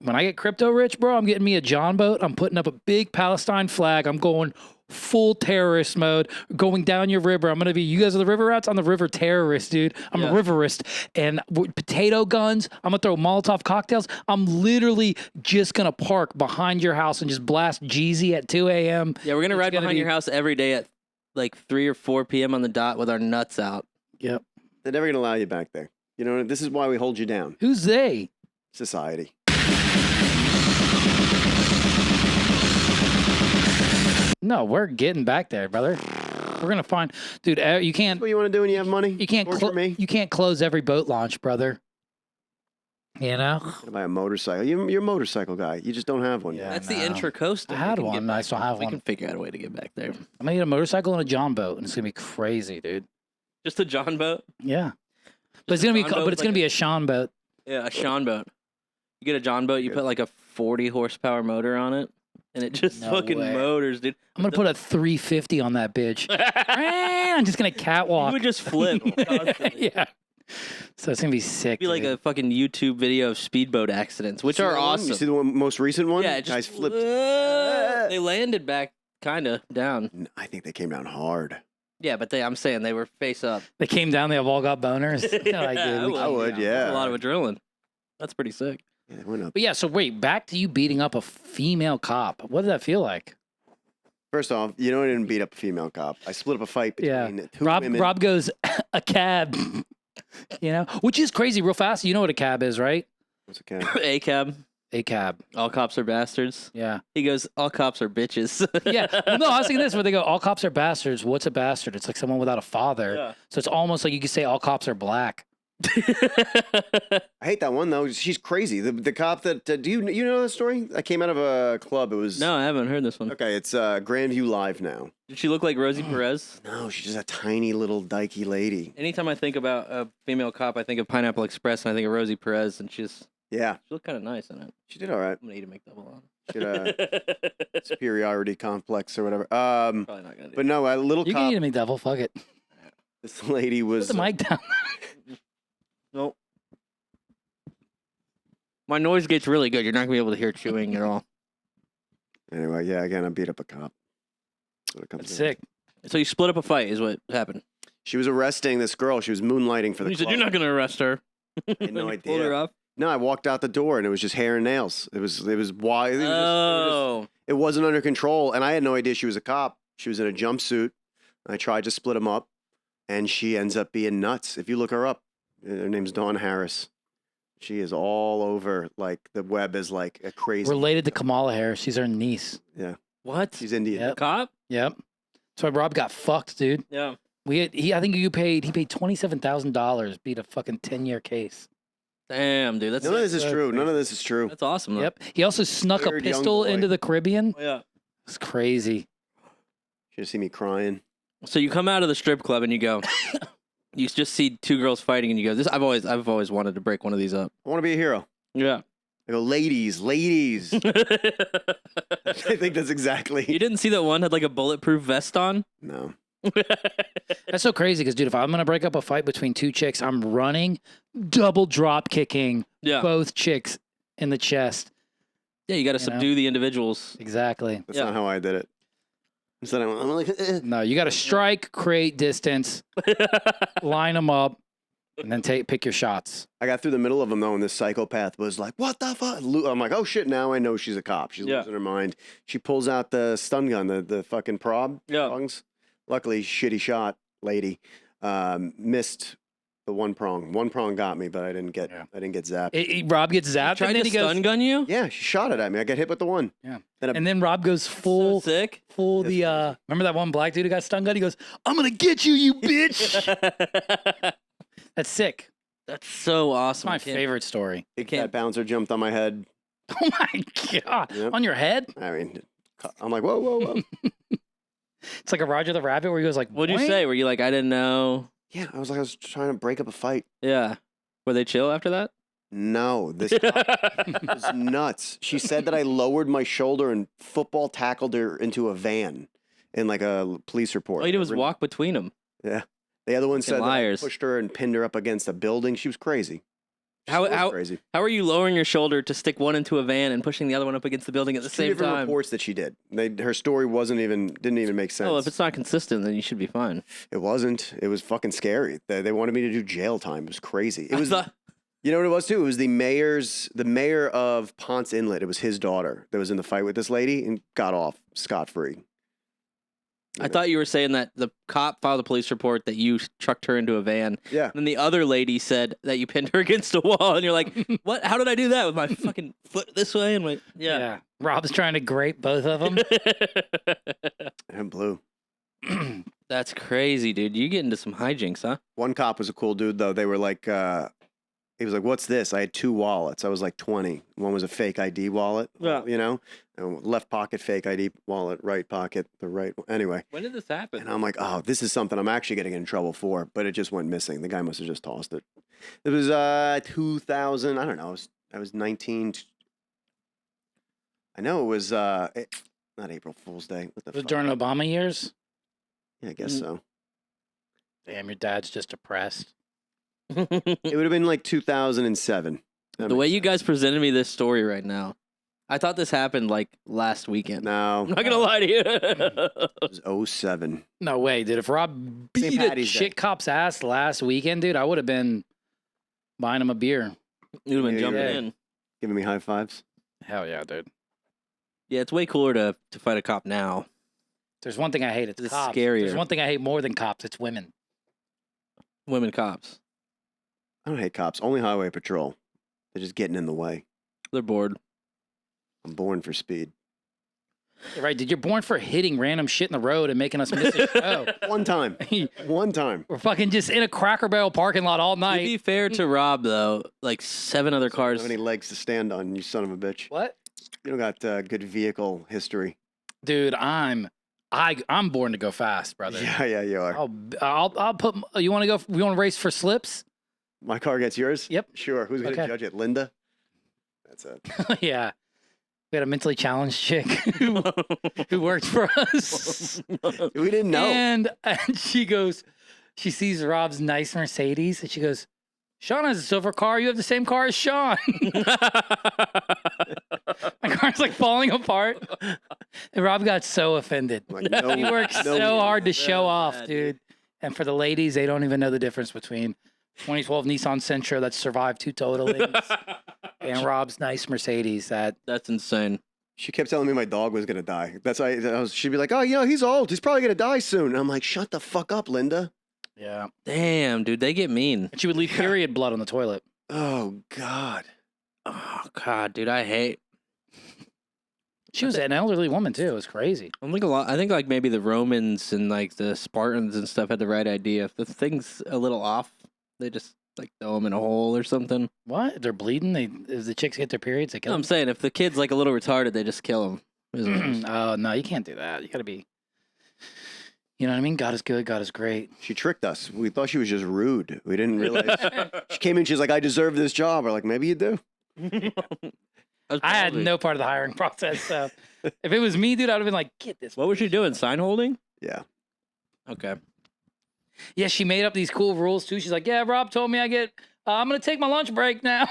when I get crypto rich, bro, I'm getting me a John boat. I'm putting up a big Palestine flag. I'm going full terrorist mode, going down your river. I'm going to be, you guys are the river rats? I'm the river terrorist, dude. I'm a riverist. And potato guns, I'm going to throw Molotov cocktails. I'm literally just going to park behind your house and just blast Jeezy at 2 a.m. Yeah, we're going to ride behind your house every day at like 3 or 4 p.m. on the dot with our nuts out. Yep. They're never going to allow you back there. You know, this is why we hold you down. Who's they? Society. No, we're getting back there, brother. We're gonna find, dude. You can't. What you want to do when you have money? You can't. You can't close every boat launch, brother. You know. Buy a motorcycle. You're a motorcycle guy. You just don't have one. Yeah, that's the intracoastal. I had one. I still have one. We can figure out a way to get back there. I'm gonna get a motorcycle and a John boat, and it's gonna be crazy, dude. Just a John boat. Yeah, but it's gonna be. But it's gonna be a Sean boat. Yeah, a Sean boat. You get a John boat. You put like a 40 horsepower motor on it. And it just fucking motors, dude. I'm going to put a 350 on that bitch. I'm just going to catwalk. You would just flip. Yeah. So it's going to be sick. It'd be like a fucking YouTube video of speedboat accidents, which are awesome. You see the most recent one? Yeah, it just guys flipped. They landed back kind of down. I think they came down hard. Yeah, but I'm saying they were face up. They came down, they have all got boners. I would, yeah. That's a lot of adrenaline. That's pretty sick. Yeah, they went up. But yeah, so wait, back to you beating up a female cop. What did that feel like? First off, you know I didn't beat up a female cop. I split up a fight between two women. Rob goes, a cab. You know? Which is crazy real fast. You know what a cab is, right? What's a cab? A cab. A cab. All cops are bastards. Yeah. He goes, all cops are bitches. Yeah. Well, no, I was thinking this, where they go, all cops are bastards. What's a bastard? It's like someone without a father. Yeah. So it's almost like you could say all cops are black. I hate that one though. She's crazy. The cop that do you know the story? I came out of a club. It was No, I haven't heard this one. Okay, it's Grandview Live now. Did she look like Rosie Perez? No, she's just a tiny little dykey lady. Anytime I think about a female cop, I think of Pineapple Express and I think of Rosie Perez, and she looked kind of nice in it. She did all right. I'm gonna eat a McDouble on. She had a superiority complex or whatever. Probably not gonna do. But no, a little you cop. You can eat a McDouble. Fuck it. This lady was. Put the mic down. Nope. My noise gets really good. You're not gonna be able to hear chewing at all. Anyway, yeah, again, I beat up a cop. That's sick. So you split up a fight, is what happened. She was arresting this girl. She was moonlighting for the club. You said you're not gonna arrest her. I had no idea. Pulled her up. No, I walked out the door and it was just hair and nails. It was wild. It wasn't under control, and I had no idea she was a cop. She was in a jumpsuit. I tried to split them up, and she ends up being nuts. If you look her up, her name's Dawn Harris. She is all over, like, the web is like a crazy. Related to Kamala Harris. She's her niece. Yeah. What? She's Indian. Yep. Cop? Yep. That's why Rob got fucked, dude. Yeah. I think he paid $27,000, beat a fucking 10-year case. Damn, dude. That's None of this is true. None of this is true. That's awesome, though. Yep. He also snuck a pistol into the Caribbean. Oh, yeah. It's crazy. Should have seen me crying. So you come out of the strip club and you go, you just see two girls fighting and you go, I've always wanted to break one of these up. I want to be a hero. Yeah. I go, ladies. I think that's exactly. You didn't see that one had like a bulletproof vest on? No. That's so crazy because, dude, if I'm going to break up a fight between two chicks, I'm running, double drop kicking both chicks in the chest. Yeah, you got to subdue the individuals. Exactly. That's not how I did it. Instead, I'm like, No, you got to strike, create distance, line them up, and then pick your shots. I got through the middle of them, though, and this psychopath was like, what the fuck? I'm like, oh, shit, now I know she's a cop. She's losing her mind. She pulls out the stun gun, the fucking prob. Yeah. Luckily, shitty shot, lady. Missed the one prong. One prong got me, but I didn't get zapped. Rob gets zapped. Tried to stun gun you? Yeah, she shot it at me. I got hit with the one. Yeah. And then Rob goes full. So sick. Full remember that one black dude who got stun gun? He goes, I'm going to get you, you bitch. That's sick. That's so awesome. That's my favorite story. Big fat bouncer jumped on my head. Oh my God. Yep. On your head? I mean, I'm like, whoa, whoa, whoa. It's like a Roger the Rabbit where he goes like, what'd you say? Were you like, I didn't know? Yeah, I was trying to break up a fight. Yeah. Were they chill after that? No, this was nuts. She said that I lowered my shoulder and football tackled her into a van in like a police report. All you did was walk between them. Yeah. The other one said that I pushed her and pinned her up against a building. She was crazy. Crazy. How are you lowering your shoulder to stick one into a van and pushing the other one up against the building at the same Two different time? reports that she did. Her story didn't even make sense. Oh, if it's not consistent, then you should be fine. It wasn't. It was fucking scary. They wanted me to do jail time. It was crazy. It was. You know what it was too? It was the mayor of Ponce Inlet. It was his daughter that was in the fight with this lady and got off scot-free. I thought you were saying that the cop filed a police report that you trucked her into a van. Yeah. And the other lady said that you pinned her against a wall, and you're like, "What? How did I do that with my fucking foot this way?" And yeah. Rob's trying to grape both of them. And blue. That's crazy, dude. You get into some hijinks, huh? One cop was a cool dude though. They were like, he was like, "What's this?" I had 2 wallets. I was like 20. One was a fake ID wallet. Yeah. You know, left pocket fake ID wallet, right pocket the right. Anyway. When did this happen? And I'm like, oh, this is something I'm actually going to get in trouble for, but it just went missing. The guy must have just tossed it. It was 2000. I don't know. I was 19. I know it was not April Fool's Day. What the Was it fuck? during Obama years? Yeah, I guess so. Damn, your dad's just depressed. It would have been like 2007. The way you guys presented me this story right now, I thought this happened like last weekend. No, I'm not gonna lie to you. it was 07. No way, dude. If Rob beat a Patty's shit Day. cop's ass last weekend, dude, I would have been buying him a beer. You'd have been Yeah, jumping yeah. in. Giving me high fives. Hell yeah, dude. Yeah, it's way cooler to fight a cop now. There's one thing I hate. It's It's cops. scarier. There's one thing I hate more than cops. It's women. Women cops. I don't hate cops. Only highway patrol. They're just getting in the way. They're bored. I'm born for speed. Right, dude. You're born for hitting random shit in the road and making us miss a show. One time. One time. We're fucking just in a Cracker Barrel parking lot all To night. be fair to Rob, though, like 7 other I don't cars. have any legs to stand on, you son of a bitch. What? You don't got good vehicle history. Dude, I'm born to go fast, brother. Yeah, you are. I'll put. You want to go? We want to race for slips? My car gets yours? Yep. Sure. Who's going to Okay. judge it? Linda? That's it. Yeah. We had a mentally challenged chick who worked for us. We didn't know. And she goes, she sees Rob's nice Mercedes, and she goes, "Sean has a silver car. You have the same car as Sean." My car's like falling apart. And Rob got so offended. Like, no, He works no, so hard to show So off, bad, dude. And for the ladies, they don't even know the difference between 2012 Nissan Sentra that survived 2 totalings and Rob's nice Mercedes that That's insane. She kept telling me my dog was going to die. That's why she'd be like, "Oh, he's old. He's probably going to die soon." And I'm like, "Shut the fuck up, Linda." yeah. Damn, dude, they get mean. And she would leave period blood on the toilet. Oh, God. Oh God, dude, I hate. She was an elderly woman too. It was crazy. I think like maybe the Romans and like the Spartans and stuff had the right idea. If the thing's a little off, they just like throw them in a hole or something. What? They're bleeding. If the chicks get their periods, they kill No, I'm them. saying if the kid's like a little retarded, they just kill him. Oh no, you can't do that. You got to be. You know what I mean? God is good. God is great. She tricked us. We thought she was just rude. We didn't realize. She came in. She's like, "I deserve this job." We're like, "Maybe you do." I had no part of the hiring process. So if it was me, dude, I would have been like, "Get this." What was she doing? Sign holding? Yeah. Okay. Yeah, she made up these cool rules too. She's like, "Yeah, Rob told me I get. I'm gonna take my lunch break now."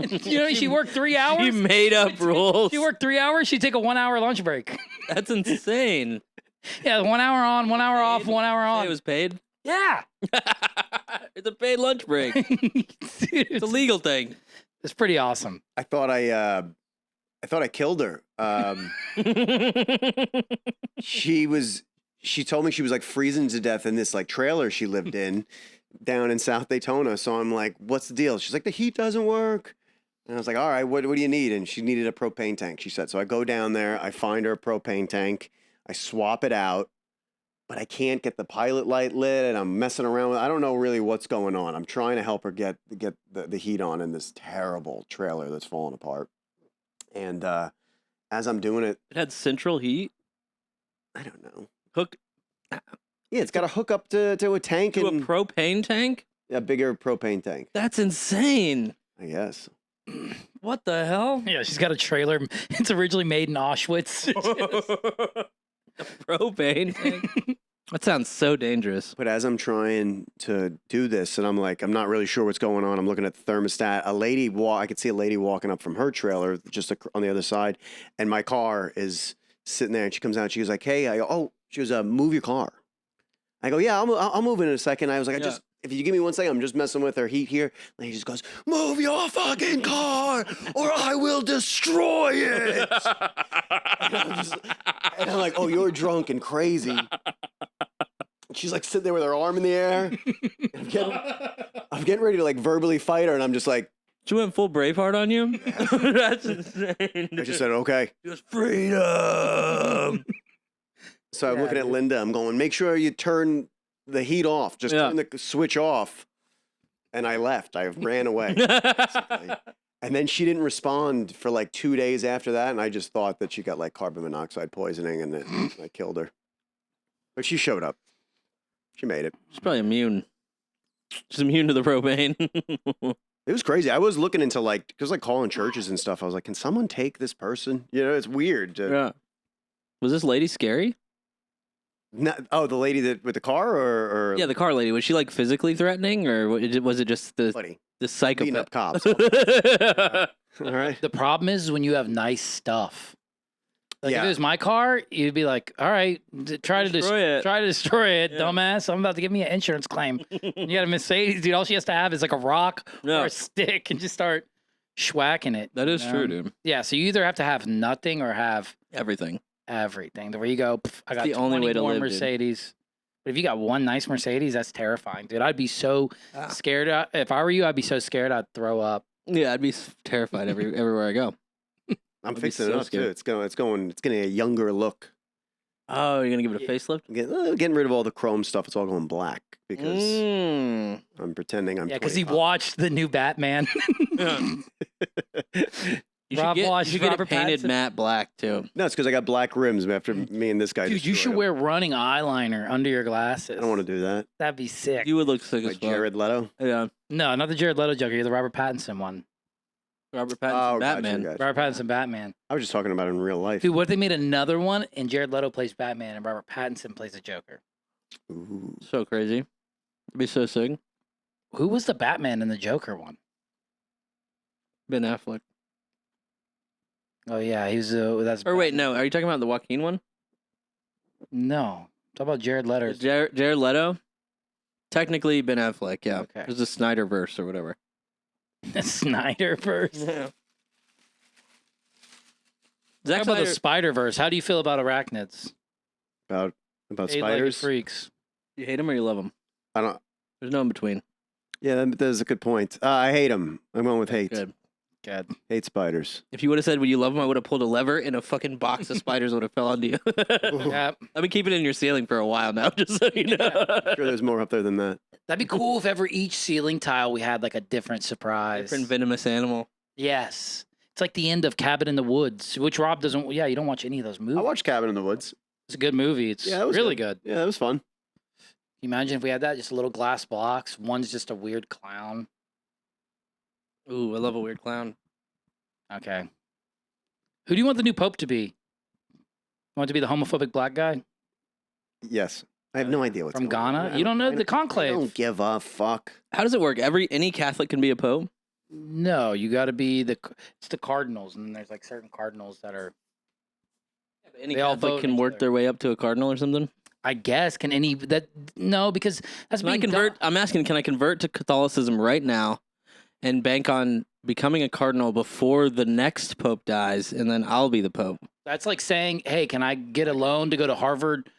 You know, she worked 3 hours. She made up rules. She worked 3 hours. She'd take a 1 hour lunch break. That's insane. Yeah, 1 hour on, 1 hour off, 1 hour on. It was paid. Yeah. It's a paid lunch break. Dude, It's a legal thing. it's pretty awesome. I thought I killed her. She told me she was like freezing to death in this like trailer she lived in down in South Daytona. So I'm like, "What's the deal?" She's like, "The heat doesn't work." And I was like, "All right, what do you need?" And she needed a propane tank, she said. So I go down there, I find her a propane tank, I swap it out, but I can't get the pilot light lit, and I'm messing around with. I don't know really what's going on. I'm trying to help her get the heat on in this terrible trailer that's falling apart. And as I'm doing it, It had central heat. I don't know. Hooked Yeah, it's got to hook up to a tank to a and propane tank? a bigger propane tank, That's insane. I guess. What the hell? Yeah, she's got a trailer. It's originally made in Auschwitz. A propane tank? That sounds so dangerous. But as I'm trying to do this, and I'm like, I'm not really sure what's going on. I'm looking at the thermostat. I could see a lady walking up from her trailer just on the other side, and my car is sitting there. And she comes out. She was like, "Hey," I go, "Oh," she was, "Move your car." I go, "Yeah, I'll move in a second." I was like, If you give me 1 second, I'm just messing with her heat here." And he just goes, "Move your fucking car, or I will destroy it." And I'm like, "Oh, you're drunk and crazy." She's like sitting there with her arm in the air. I'm getting ready to like verbally fight her, and I'm just like, She went full Braveheart on you? That's insane. I just said, "Okay." Just freedom. So I'm looking at Linda. I'm going, "Make sure you turn the heat off. Just turn the switch off." And I left. I ran away. Basically. And then she didn't respond for like 2 days after that. And I just thought that she got like carbon monoxide poisoning, and then I killed her. But she showed up. She made it. She's probably immune. She's immune to the propane. It was crazy. I was looking into because calling churches and stuff. I was like, can someone take this person? You know, it's weird. Yeah. Was this lady scary? The lady with the car, or Yeah, the car lady. Was she like physically threatening, or was it just the psychopath? beating up cops. All right. The problem is when you have nice stuff. Like if Yeah. it was my car, you'd be like, "All right, try to destroy it, dumbass. I'm about to give me an insurance claim." And you got a Mercedes, dude. All she has to have is like a rock or a stick, and just start schwacking it. That is true, dude. Yeah, so you either have to have nothing or have Everything. Where you go, I got the only way to more live, dude. Mercedes. But if you got one nice Mercedes, that's terrifying, dude. I'd be so scared. If I were you, I'd be so scared I'd throw up. Yeah, I'd be terrified everywhere I go. I'm I'd be fixing so it up scared. too. It's getting a younger look. Oh, you're gonna give it a facelift? Getting rid of all the chrome stuff. It's all going black because I'm pretending I'm. Yeah, because he 25. watched the new Batman. You Rob should get, watched you should get it Robert painted Pattinson. matte black too. No, it's because I got black rims after me and this guy. Dude, you should destroyed wear running eyeliner under your glasses. I don't want to do that. That'd be sick. You would look sick as Like fuck. Jared Leto. Yeah, No, not the Jared Leto Joker. You're the Robert Pattinson one. Robert Pattinson, Batman. Gotcha. Robert Pattinson Batman. I was just talking about it in real life. Dude, what if they made another one and Jared Leto plays Batman and Robert Pattinson plays the Joker? Ooh. So crazy. It'd be so sick. Who was the Batman in the Joker one? Ben Affleck. Oh yeah, he was. That's. Or wait, no. Are you talking about the Joaquin one? No, talk about Jared Leto. Jared Leto. Technically, Ben Affleck. Yeah, Okay. There's the Snyderverse or whatever. The Snyderverse. Yeah. Talk Zack about the Snyder. Spider-Verse. How do you feel about arachnids? About Eight-legged spiders. freaks. You hate him or you love him? I don't. There's no in between. Yeah, that's a good point. I hate them. I'm going with hate. Good. God. Hate spiders. If you would have said, "Would you love him?" I would have pulled a lever and a fucking box of spiders would have fell onto you. Yeah, I've been keeping it in your ceiling for a while now, just so you know. Sure, there's more up there than that. that'd be cool if ever each ceiling tile we had like a different surprise. Different venomous animal. Yes, it's like the end of Cabin in the Woods, which Rob doesn't. Yeah, you don't watch any of those movies. I watched Cabin in the Woods. It's a good movie. It's Yeah, it was really good. Yeah, that was fun. Can you imagine if we had that? Just a little glass box. One's just a weird clown. Ooh, I love a weird clown. Okay. Who do you want the new pope to be? You want it to be the homophobic black guy Yes. I have no idea what's from going on. Ghana? You don't know the I conclave? don't give a fuck. How does it work? Any Catholic can be a pope? No, you got to be it's the cardinals, and there's like certain cardinals that are. Any They all Catholic vote can each work other. their way up to a cardinal or something? I guess can any that no because that's Can I being convert? done- I'm asking, can I convert to Catholicism right now and bank on becoming a cardinal before the next pope dies, and then I'll be the pope? That's like saying, hey, can I get a loan to go to Harvard,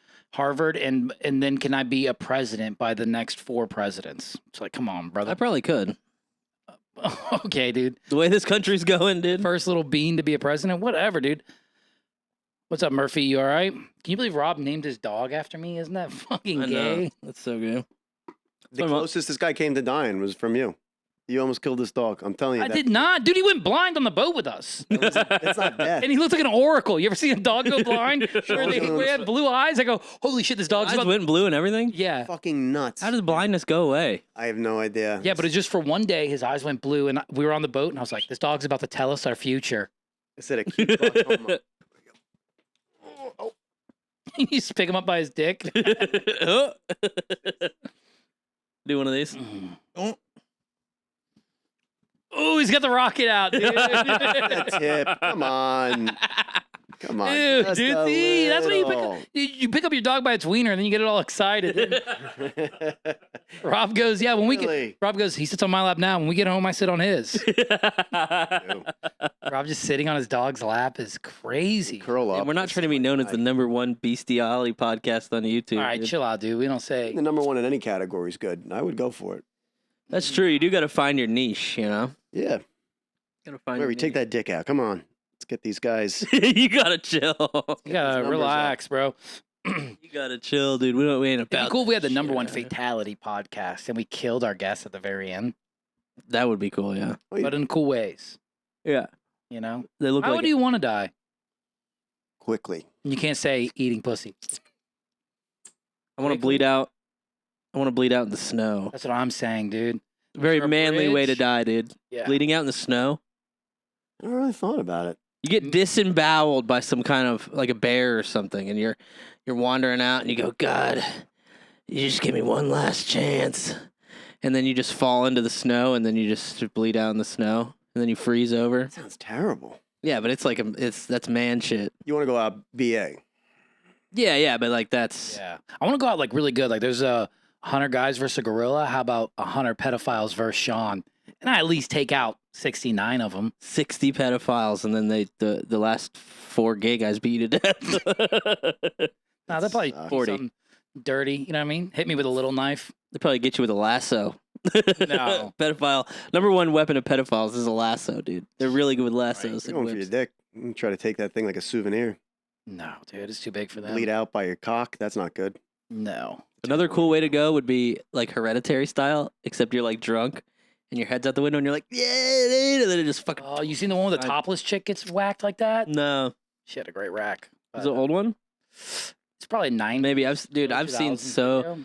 and then can I be a president by the next 4 presidents? It's like, come on, I brother. probably could. Okay, dude. The way this country's going, dude. First little bean to be a president, whatever, dude. What's up, Murphy? You all right? Can you believe Rob named his dog after me? Isn't that fucking I know. gay? That's so good. The closest this guy came to dying was from you. You almost killed this dog. I'm telling you. I did not. Dude, he went blind on the boat with us. It's not death. And he looks like an oracle. You ever seen a dog go blind? Sure. Where they had blue eyes? I go, holy shit, this dog's Eyes about... went blue and everything? Yeah. Fucking nuts. How does blindness go away? I have no idea. Yeah, but it's just for one day, his eyes went blue, and we were on the boat, and I was like, this dog's about to tell us our future. I said a cute glaucoma. You just pick him up by his dick. Do one of these. Oh. Oh, he's got the rocket out, dude. That tip. Come on. Come on. Dude, Just dude, a see, that's what you pick little. up. You pick up your dog by its wiener, and then you get it all excited. Rob goes, yeah, when we Really? get, Rob goes, he sits on my lap now. When we get home, I sit on his. Ew. Rob just sitting on his dog's lap is crazy. Curl up. We're not trying to be known as the #1 bestiality podcast on YouTube. All right, dude. chill out, dude. We don't say. The number one in any category is good. I would go for it. That's true. You do got to find your niche, you know? Yeah. Got to find Larry, your take that dick out. Come on. Let's get these guys. You got to chill. You gotta numbers relax, bro. You got to chill, dude. We ain't It'd be about cool if we had the that number shit. one fatality podcast and we killed our guests at the very end, That would be cool, yeah. but in cool ways. Yeah. You know, They look how like do you want to die? Quickly. You can't say eating pussy. I want to bleed out. I want to bleed out in the snow. That's what I'm saying, dude. Very Under a manly way to bridge. die, dude. Yeah. Bleeding out in the snow. I never really thought about it. You get disemboweled by some kind of like a bear or something, and you're wandering out, and you go, God, you just give me one last chance, and then you just fall into the snow, and then you just bleed out in the snow, and then you freeze over. That sounds terrible. Yeah, but it's like that's man shit. You want to go out BA? Yeah, but like that's Yeah. I want to go out like really good. Like there's a 100 guys versus a gorilla. How about 100 pedophiles versus Sean? And I at least take out 69 of them. 60 pedophiles, and then the last 4 gay guys beat you to death. Nah, they'll probably Sucks. 40. something dirty. You know what I mean? Hit me with a little knife. They probably get you with a lasso. No. Pedophile. #1 weapon of pedophiles is a lasso, dude. They're really good with lassos. You're and going for your whips. dick. You try to take that thing like a souvenir. No, dude, it's too big for them. Bleed out by your cock. That's not good. No. Another cool way to go would be like Hereditary style, except you're like drunk and your head's out the window and you're like, yeah, dude, and then it just fucking. Oh, you seen the one where the topless chick gets whacked like that? No. She had a great rack. Is it an old one? It's probably 90. Maybe. I've seen 2000 so. video.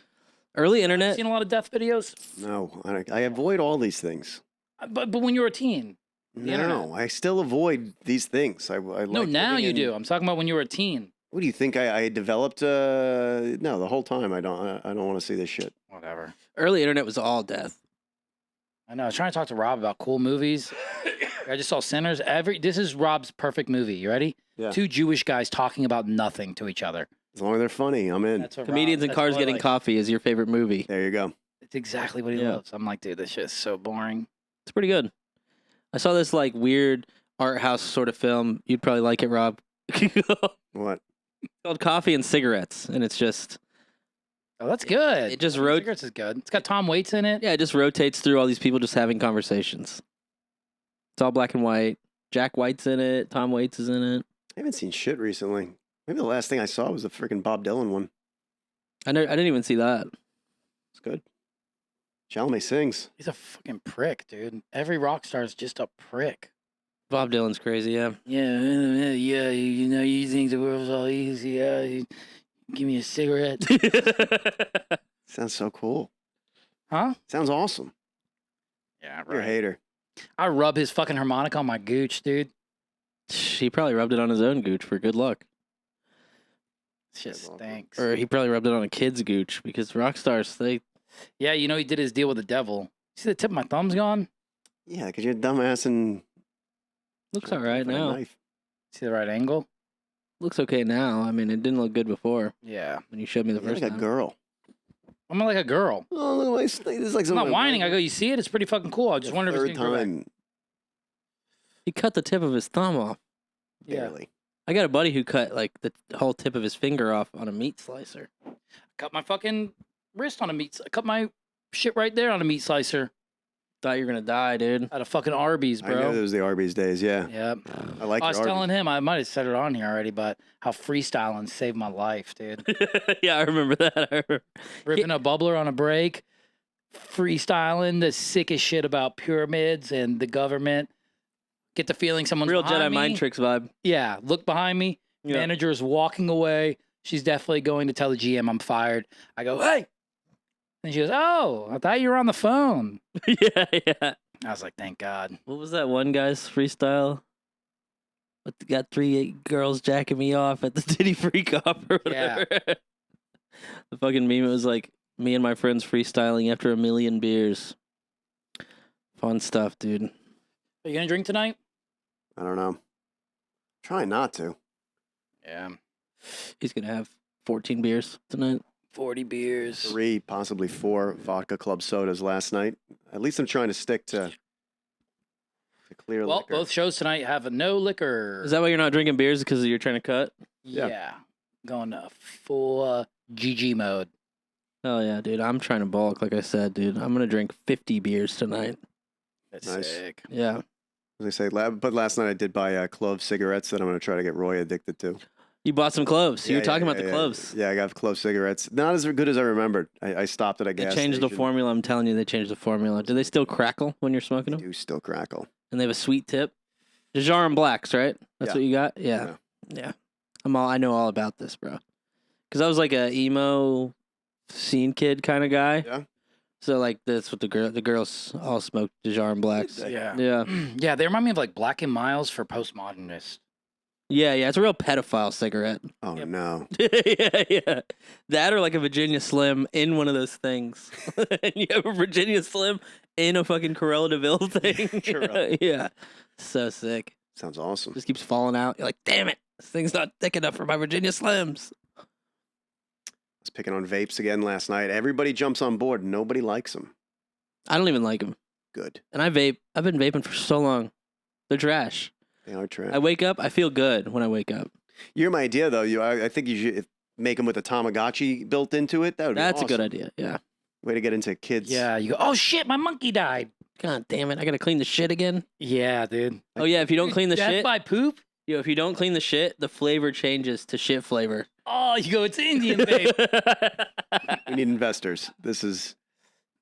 Early I've internet. seen a lot of death videos. No, I avoid all these things. But when you were a teen. The internet. No, I still avoid these things. I No, like now living you in- do. I'm talking about when you were a teen. What do you think? I developed? No, the whole time I don't want to see this shit. Whatever. Early internet was all death. I know. I was trying to talk to Rob about cool movies. I just saw Sinners. This is Rob's perfect movie. You ready? Yeah. 2 Jewish guys talking about nothing to each other. As long as they're funny, I'm in. That's what Comedians Rob, in that's Cars all I Getting like. Coffee is your favorite movie. There you go. It's exactly what he Yeah. loves. I'm like, dude, this shit is so boring. It's pretty good. I saw this like weird art house sort of film. You'd probably like it, Rob. What? Called Coffee and Cigarettes, and it's just Oh, that's good. it just wrote. Cigarettes is good. It's got Tom Waits in it. Yeah, it just rotates through all these people just having conversations. It's all black and white. Jack White's in it. Tom Waits is in it. I haven't seen shit recently. Maybe the last thing I saw was the freaking Bob Dylan one. I didn't even see that. It's good. Chalamet sings. He's a fucking prick, dude. Every rock star is just a prick. Bob Dylan's crazy, yeah. Yeah, you know, you think the world's all easy. Yeah, give me a cigarette. Sounds so cool. Huh? Sounds awesome. Yeah, You're a hater. I rub his fucking harmonica on my gooch, dude. He probably rubbed it on his own gooch for good luck. Shit That's awful. stinks. Or he probably rubbed it on a kid's gooch because rock stars, they. Yeah, you know he did his deal with the devil. See the tip of my thumb's gone? Yeah, because you're a dumbass and Looks all right with a now. knife. See the right angle? Looks okay now. I mean, it didn't look good before Yeah. when you showed me the You're first like a time. girl. I'm like a girl. Oh, look at my snake. This is like I'm not whining. I go, you see it? It's pretty fucking cool. I just wonder if it's third gonna grow back. time. He cut the tip of his thumb off. Yeah. Barely. I got a buddy who cut like the whole tip of his finger off on a meat slicer. Cut my fucking wrist on a meat. I cut my shit right there on a meat slicer Thought you were gonna die, dude. out of fucking Arby's, I know bro. those the Arby's days. Yeah, Yep. I like. I was your telling Arby's. him, I might have said it on here already, but how freestyling saved my life, dude. Yeah, I remember that. I remember. Ripping a bubbler on a break, freestyling the sickest shit about pyramids and the government. Get the feeling someone's Real behind Jedi me. mind tricks vibe. Yeah, look behind me. Yeah. Manager is walking away. She's definitely going to tell the GM I'm fired. I go, hey. And she goes, oh, I thought you were on the phone. Yeah. I was like, thank God. What was that one guy's freestyle? but got 3 girls jacking me off at the titty freak off or whatever. The fucking meme was like me and my friends freestyling after 1 million beers. Fun stuff, dude. Are you gonna drink tonight? I don't know. Try not to. Yeah. He's gonna have 14 beers tonight. 40 beers. 3, possibly 4 vodka club sodas last night. At least I'm trying to stick to clear Well, liquor. both shows tonight have a no liquor. Is that why you're not drinking beers? Because you're trying to cut? Yeah. Going to full GG mode. Oh yeah, dude. I'm trying to bulk, like I said, dude. I'm gonna drink 50 beers tonight. That's Nice. sick. Yeah. As I say, but last night I did buy clove cigarettes that I'm going to try to get Roy addicted to. You bought some cloves. You Yeah, were talking yeah, about the yeah, cloves. Yeah, I got clove cigarettes. Not as good as I remembered. I stopped at a They gas changed the station. formula. I'm telling you, they changed the formula. Do they still crackle when you're smoking They them? do still crackle. And they have a sweet tip. Dijon Blacks, right? That's Yeah. what you got? Yeah. I know all about this, bro. Because I was like a emo scene kid kind of guy. Yeah. So like that's what the girls all smoked Dijon Blacks. Yeah. Yeah. Yeah, they remind me of like Black and Miles for postmodernists. Yeah, it's a real pedophile cigarette. Oh, Yep. no. yeah. That or like a Virginia Slim in one of those things. And you have a Virginia Slim in a fucking Corella DeVille thing. Corella. Yeah. So sick. Sounds awesome. Just keeps falling out. You're like, damn it. This thing's not thick enough for my Virginia Slims. I was picking on vapes again last night. Everybody jumps on board. Nobody likes them. I don't even like them. Good. And I vape. I've been vaping for so long. They're trash. They are trash. I wake up. I feel good when I wake up. You're my idea, though. I think you should make them with a Tamagotchi built into it. That would That's be a good awesome. idea. Yeah. Way to get into kids. Yeah, you go, oh shit, my monkey died. God damn it. I got to clean the shit again. Yeah, dude. Oh, yeah. If you don't clean the Death shit. by poop? If you don't clean the shit, the flavor changes to shit flavor. Oh, you go, it's Indian vape. We need investors. This is.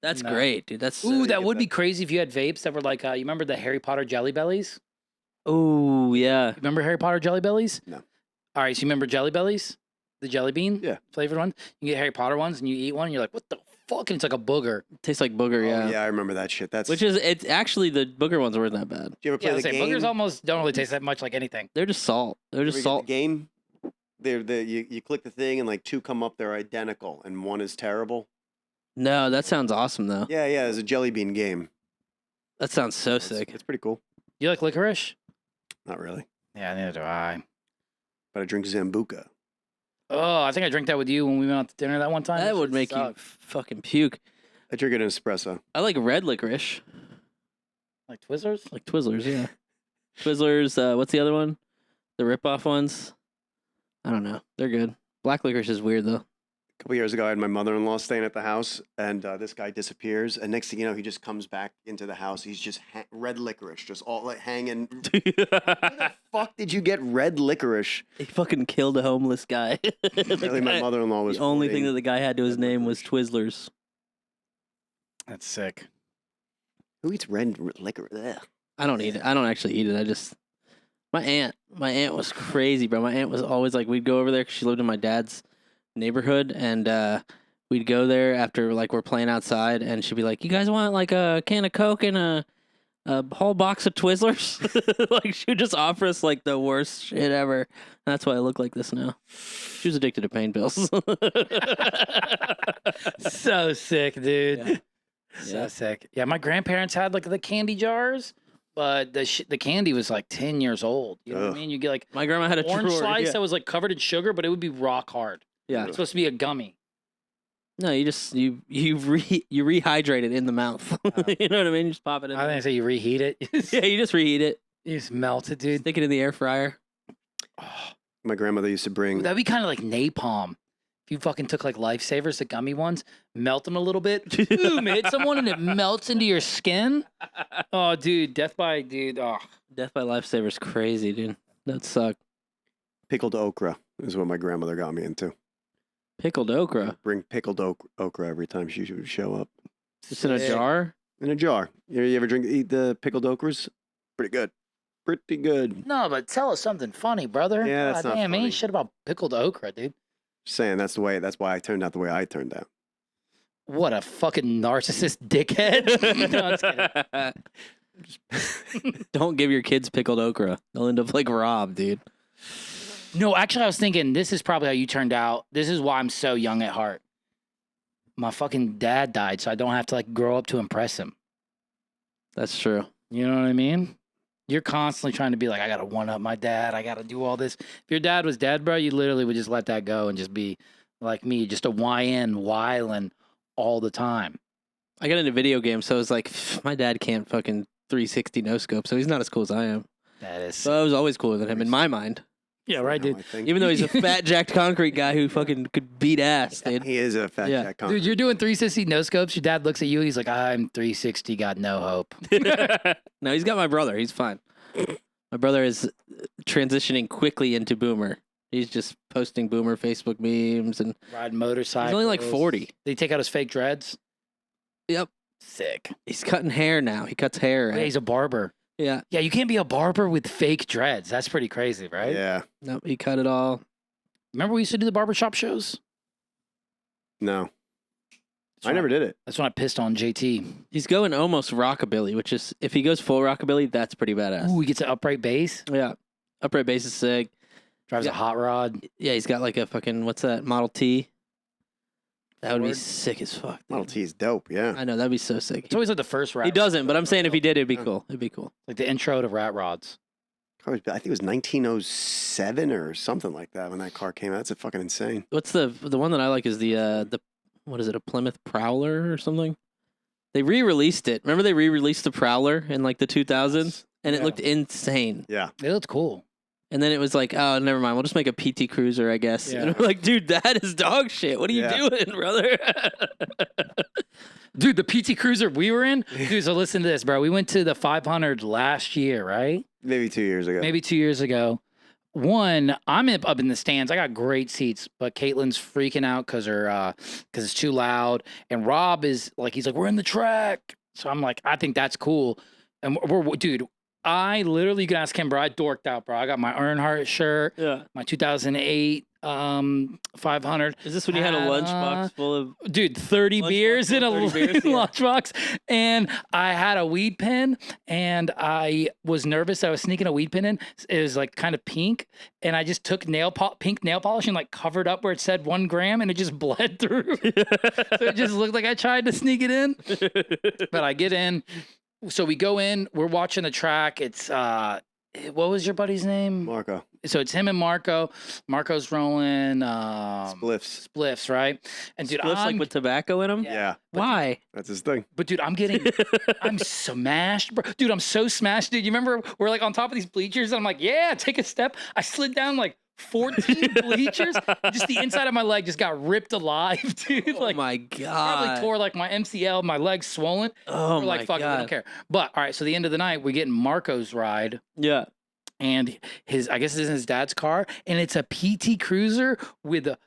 That's No. great, dude. That's Ooh, you that get would be that. crazy if you had vapes that were like, you remember the Harry Potter Jelly Bellies? Ooh, yeah. Remember Harry Potter Jelly Bellies? No. All right, so you remember Jelly Bellies? The jelly bean? Yeah. Flavored one? You get Harry Potter ones and you eat one and you're like, what the fuck? And it's like a booger. Tastes like booger, Oh, yeah. yeah, I remember that shit. That's. It's actually the booger ones weren't that bad. Did you ever play Yeah, I the was saying, game? boogers almost don't really taste that much like anything. They're just salt. They're You just ever get salt. the game. You click the thing and like 2 come up. They're identical and 1 is terrible. No, that sounds awesome though. Yeah, there's a jelly bean game. That sounds so It's- sick. It's pretty cool. You like licorice? Not really, Yeah, neither do I. but I drink Zambuca. Oh, I think I drank that with you when we went out to dinner that one time. That would make you Sucked. fucking puke. I drink it in espresso. I like red licorice. Like Twizzlers? Like Twizzlers, yeah. Twizzlers, what's the other one? The rip-off ones? I don't know. They're good. Black licorice is weird though. A couple years ago, I had my mother-in-law staying at the house, and this guy disappears. And next thing you know, he just comes back into the house. He's just red licorice, just all like hanging. Where the fuck did you get red licorice? He fucking killed a homeless guy. Apparently, my mother-in-law was. The only thing that hoarding the guy had to his red name was Twizzlers. That's sick. Who eats red licorice? Ugh. I don't eat it. I don't actually eat it. I just my aunt was crazy, bro. My aunt was always like, we'd go over there because she lived in my dad's neighborhood, and we'd go there after like we're playing outside, and she'd be like, "You guys want like a can of Coke and a whole box of Twizzlers?" Like she would just offer us like the worst shit ever. That's why I look like this now. She was addicted to pain pills. So sick, dude. Yeah. So Yeah. sick. Yeah, my grandparents had like the candy jars, but the candy was like 10 years old. You know what Ugh. I mean? You get like My grandma had a orange drawer. slice Yeah. that was like covered in sugar, but it would be rock hard. Yeah. It's supposed to be a gummy. No, you just you rehydrate it in the mouth. You know what I mean? You just pop it in. I there. think I say you reheat it. Yeah, you just reheat it. You just melt it, dude. Stick it in the air fryer. Oh, My grandmother used to bring. that'd be kind of like napalm. If you fucking took like Lifesavers, the gummy ones, melt them a little bit, boom, hit someone and it melts into your skin. Oh, dude, dude. Oh, Death by Lifesaver's crazy, dude. That sucked. Pickled okra is what my grandmother got me into. Pickled okra. Bring pickled okra every time she would show up Just in a Sick. jar. in a jar. You ever eat the pickled okras? Pretty good. Pretty good. no, but tell us something funny, brother. Yeah, that's God not damn, funny. ain't shit about pickled okra, dude. Just saying that's why I turned out the way I turned out. What a fucking narcissist dickhead. No, I'm just kidding. Don't give your kids pickled okra. They'll end up like Rob, dude. No, actually, I was thinking this is probably how you turned out. This is why I'm so young at heart. My fucking dad died, so I don't have to like grow up to impress him. That's true. You know what I mean? You're constantly trying to be like, I gotta one up my dad. I gotta do all this. If your dad was dead, bro, you literally would just let that go and just be like me, just a YN whiling all the time. I got into video games, so it's like my dad can't fucking 360 no scope, so he's not as cool as I am. That is. So I was always cooler than him in my mind. Yeah, right, No, dude. I think Even though he's a fat jacked concrete guy who fucking could beat ass, dude. he is a fat Yeah. jack. Dude, you're doing 360 no scopes. Your dad looks at you. He's like, I'm 360, got no hope. No, he's got my brother. He's fine. My brother is transitioning quickly into boomer. He's just posting boomer Facebook memes and Riding motorcycles. he's only like 40. Did he take out his fake dreads? Yep. Sick. He's cutting hair now. He cuts hair. Yeah, he's a barber. Yeah. Yeah, you can't be a barber with fake dreads. That's pretty crazy, right? Yeah. Nope. He cut it all. Remember we used to do the barbershop shows? No, That's I when never did it. That's when I pissed on JT. He's going almost rockabilly, which is if he goes full rockabilly, that's pretty badass. Ooh, he gets an upright bass. Yeah. Upright bass is sick. Drives Yeah. a hot rod. Yeah, he's got like a fucking what's that? Model T. That would be Ford. sick as fuck. dude. Model T is dope. Yeah. I know that'd be so sick. It's always like the first rat. He doesn't, but I'm saying if he did, it'd be cool. It'd be cool. Like the intro to rat rods. I think it was 1907 or something like that when that car came out. That's a fucking insane. What's the one that I like is the what is it, a Plymouth Prowler or something? They re-released it. Remember they re-released the Prowler in like the 2000s, and it Yeah. looked insane. Yeah. It looked cool. And then it was like, oh, never mind. We'll just make a PT Cruiser, I guess. Yeah. And we're like, dude, that is dog shit. What are you Yeah. doing, brother? Dude, the PT Cruiser we were in. Dude, so listen to this, bro. We went to the 500 last year, right? Maybe 2 years ago. Maybe 2 years ago. One, I'm up in the stands. I got great seats, but Caitlin's freaking out because it's too loud. And Rob is like, he's like, we're in the track. So I'm like, I think that's cool. And dude, I literally, you can ask him, bro. I dorked out, bro. I got my Earnhardt shirt, Yeah. my 2008 500. Is this when you had a lunchbox full of? Dude, 30 Lunchbox beers in a full of 30 beers, yeah. lunchbox. And I had a weed pen and I was nervous. I was sneaking a weed pen in. It was like kind of pink. And I just took pink nail polish and like covered up where it said 1 gram and it just bled through. So it just looked like I tried to sneak it in. But I get in. So we go in, we're watching the track. It's, what was your buddy's name? Marco. So it's him and Marco. Marco's rolling Spliffs. right? And dude, Spliffs like with tobacco in them? Yeah. Why? That's his thing. But dude, I'm smashed, bro. Dude, I'm so smashed, dude. You remember we're like on top of these bleachers, and I'm like, yeah, take a step. I slid down like 14 bleachers. Just the inside of my leg just got ripped alive, dude. Oh Like my probably god. tore like my MCL, my legs swollen. Oh We're my like, fuck it, we don't god. care. But all right, so the end of the night, we're getting Marco's ride. Yeah. And I guess it's in his dad's car, and it's a PT Cruiser with a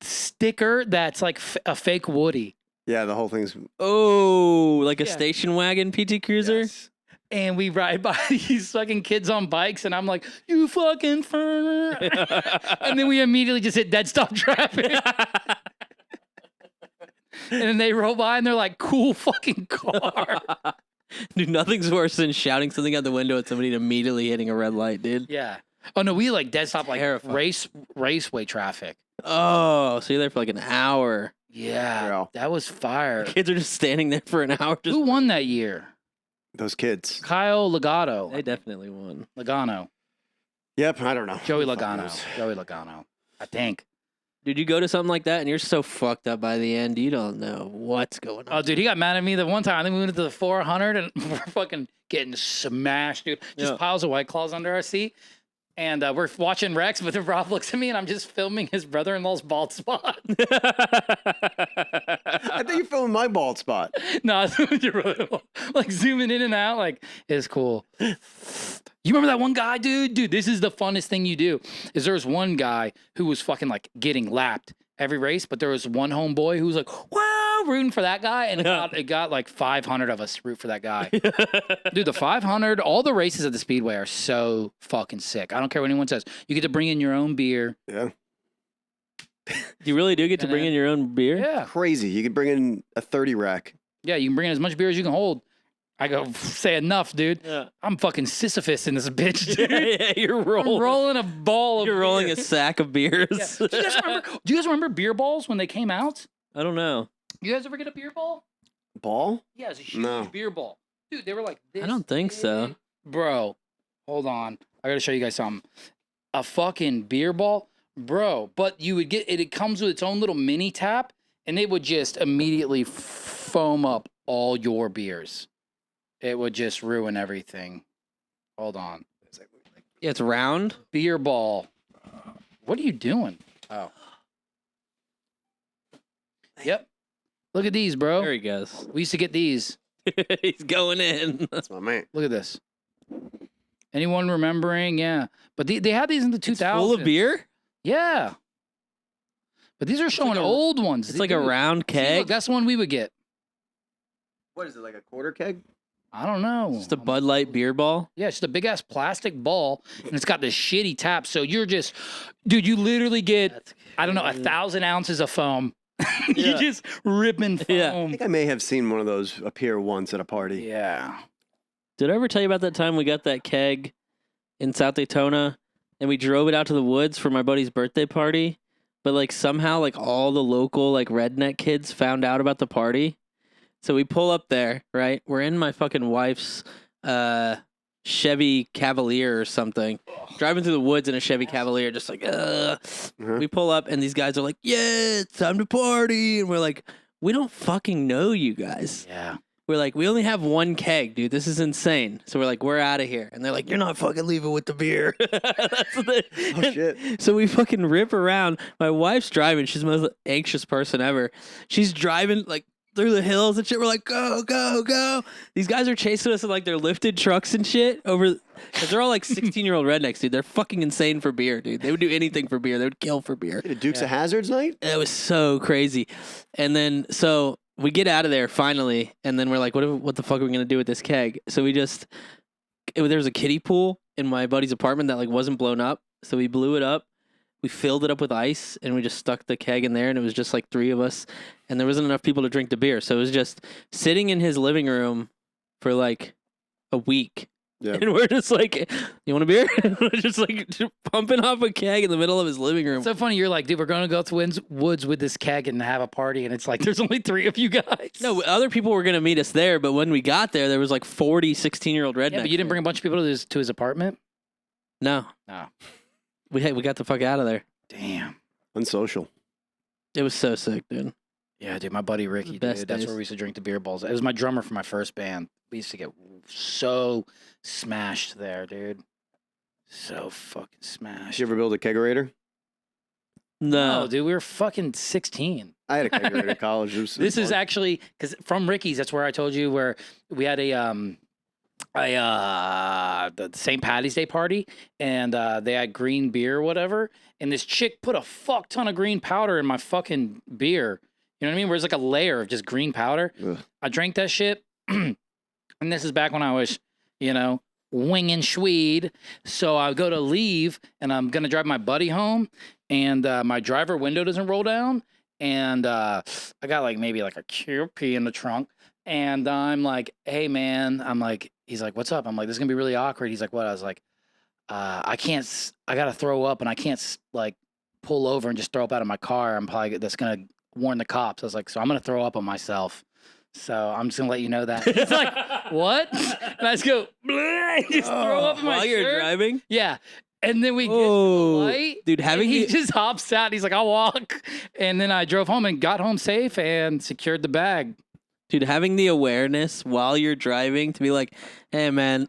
sticker that's like a fake Woody. Yeah, the whole thing's. Oh, like a Yeah. station wagon PT Cruiser? Yes. And we ride by these fucking kids on bikes, and I'm like, you fucking fur. And then we immediately just hit dead stop traffic. And then they roll by, and they're like, cool fucking car. Dude, nothing's worse than shouting something out the window at somebody and immediately hitting a red light, dude. Yeah. Oh, no, we like dead stop, like Terrifying. raceway traffic. Oh, so you're there for like an hour. Yeah. Bro. That was fire. Kids are just standing there for an hour. Just Who won that year? Those kids. Kyle Legato. They definitely won. Logano. Yep, I don't know. Joey Who the fuck Logano. knows? Joey Logano. I think. Dude, you go to something like that and you're so fucked up by the end, you don't know what's going on. Oh, dude, he got mad at me the one time. I think we went to the 400 and we're fucking getting smashed, dude. Just Yeah. piles of White Claws under our seat. And we're watching Rex, but then Rob looks at me and I'm just filming his brother-in-law's bald spot. I think you're filming my bald spot. No, I was your brother-in-law. Like zooming in and out, like, it's cool. You remember that one guy, dude? Dude, this is the funnest thing you do. Is there's one guy who was fucking like getting lapped every race, but there was one homeboy who was like, wow, rooting for that guy. And it got like 500 of us to root for that guy. Dude, the 500, all the races at the Speedway are so fucking sick. I don't care what anyone says. You get to bring in your own beer. Yeah. You really do get to And bring then- in your own beer? Yeah. Crazy. You could bring in a 30 rack. Yeah, you can bring in as much beer as you can hold. I go, say enough, dude. Yeah. I'm fucking Sisyphus in this bitch, dude. Yeah, you're I'm rolling. rolling a ball of You're rolling beer. a sack of beers. Yeah. Do you guys remember beer balls when they came out? I don't know. You guys ever get a beer ball? Ball? Yeah, it's a huge No. beer ball. Dude, they were like this. I don't think so. big. Bro, hold on. I gotta show you guys something. A fucking beer ball? Bro, but you would get it, it comes with its own little mini tap, and they would just immediately foam up all your beers. It would just ruin everything. Hold on. Yeah, it's round. Beer ball. What are you doing? Oh. Yep. Look at these, bro. There he goes. We used to get these. He's going in. That's my man. Look at this. Anyone remembering? Yeah. But they had these in the 2000s. Full of beer? Yeah. But these are showing like a- old ones. It's like a round See, keg. look, that's the one we would get. What is it, like a quarter keg? I don't know. Just a Bud Light beer ball. Yeah, it's just a big ass plastic ball, and it's got this shitty tap. So you're just, dude, you literally get, I don't know, 1,000 ounces of foam. Yeah. You're just ripping foam. Yeah. I think I may have seen one of those appear once at a party. Yeah. Did I ever tell you about that time we got that keg in South Daytona and we drove it out to the woods for my buddy's birthday party? But like somehow like all the local like redneck kids found out about the party. So we pull up there, right? We're in my fucking wife's Chevy Cavalier or something. Driving through the woods in a Chevy Cavalier, just like, We pull up and these guys are like, yeah, it's time to party. And we're like, we don't fucking know you guys. Yeah. We're like, we only have one keg, dude. This is insane. So we're like, we're out of here. And they're like, you're not fucking leaving with the beer. That's what Oh, shit. So we fucking rip around. My wife's driving. She's the most anxious person ever. She's driving like through the hills and shit. We're like, go, go, go. These guys are chasing us in like their lifted trucks and shit over. Cause they're all like 16-year-old rednecks, dude. They're fucking insane for beer, dude. They would do anything for beer. They would kill for beer. A Dukes of Hazzards night? It was so crazy. And then so we get out of there finally, and then we're like, what the fuck are we gonna do with this keg? So we just there was a kiddie pool in my buddy's apartment that like wasn't blown up. So we blew it up. We filled it up with ice and we just stuck the keg in there, and it was just like 3 of us, and there wasn't enough people to drink the beer. So it was just sitting in his living room for like a week. Yeah. And we're just like, you want a beer? We're just like pumping off a keg in the middle of his living room. So funny. You're like, dude, we're going to go to woods with this keg and have a party. And it's like, there's only 3 of you guys. No, other people were going to meet us there, but when we got there was like 40 16-year-old rednecks. Yeah, but you didn't bring a bunch of people to his apartment? No. No. We got the fuck out of there. Damn. Unsocial. It was so sick, dude. Yeah, dude, my buddy Ricky, dude, best that's days. where we used to drink the beer balls. It was my drummer for my first band. We used to get so smashed there, dude. So fucking smashed. Did you ever build a kegerator? No. dude, we were fucking 16. I had a kegerator at college. It was This is fun. actually because from Ricky's. That's where I told you where we had the St. Patty's Day party, and they had green beer or whatever. And this chick put a fuck ton of green powder in my fucking beer. You know what I mean? Where it's like a layer of just green powder. Ugh. I drank that shit, and this is back when I was, winging Schwede. So I go to leave, and I'm gonna drive my buddy home, and my driver window doesn't roll down, and I got like maybe like a QP in the trunk, and I'm like, hey man, he's like, what's up? I'm like, this is gonna be really awkward. He's like, what? I was like, I gotta throw up, and I can't like pull over and just throw up out of my car. That's gonna warn the cops. I was like, so I'm gonna throw up on myself. So I'm just gonna let you know that. He's like, what? And I just go, bleh, just throw up in my While you're shirt. driving? Yeah. And then we get to Oh, the light. dude, and having he the- just hops out. He's like, I'll walk. And then I drove home and got home safe and secured the bag. Dude, having the awareness while you're driving to be like, hey man,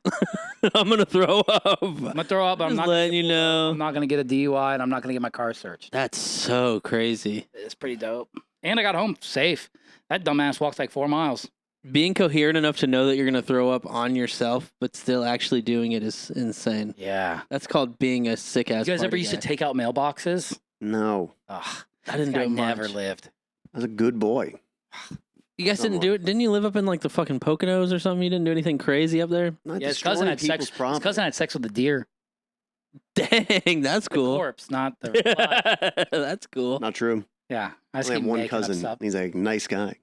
I'm gonna throw up. I'm gonna throw up, but I'm Just not letting you know. I'm not gonna get a DUI, and I'm not gonna get my car searched. That's so crazy. It's pretty dope. And I got home safe. That dumbass walked like 4 miles. Being coherent enough to know that you're gonna throw up on yourself, but still actually doing it is insane. Yeah. That's called being a sick ass. You guys ever used to take out mailboxes? No. Ugh, I didn't do I it never much. lived. I was a good boy. You guys didn't do it? Didn't you live up in like the fucking Poconos or something? You didn't do anything crazy up there? Not Yeah, his cousin destroying had sex. people's His property. cousin had sex with a deer. Dang, that's The cool. corpse, not the body. That's cool. Not true. Yeah, I I just only keep have one making up cousin. stuff. He's a nice guy.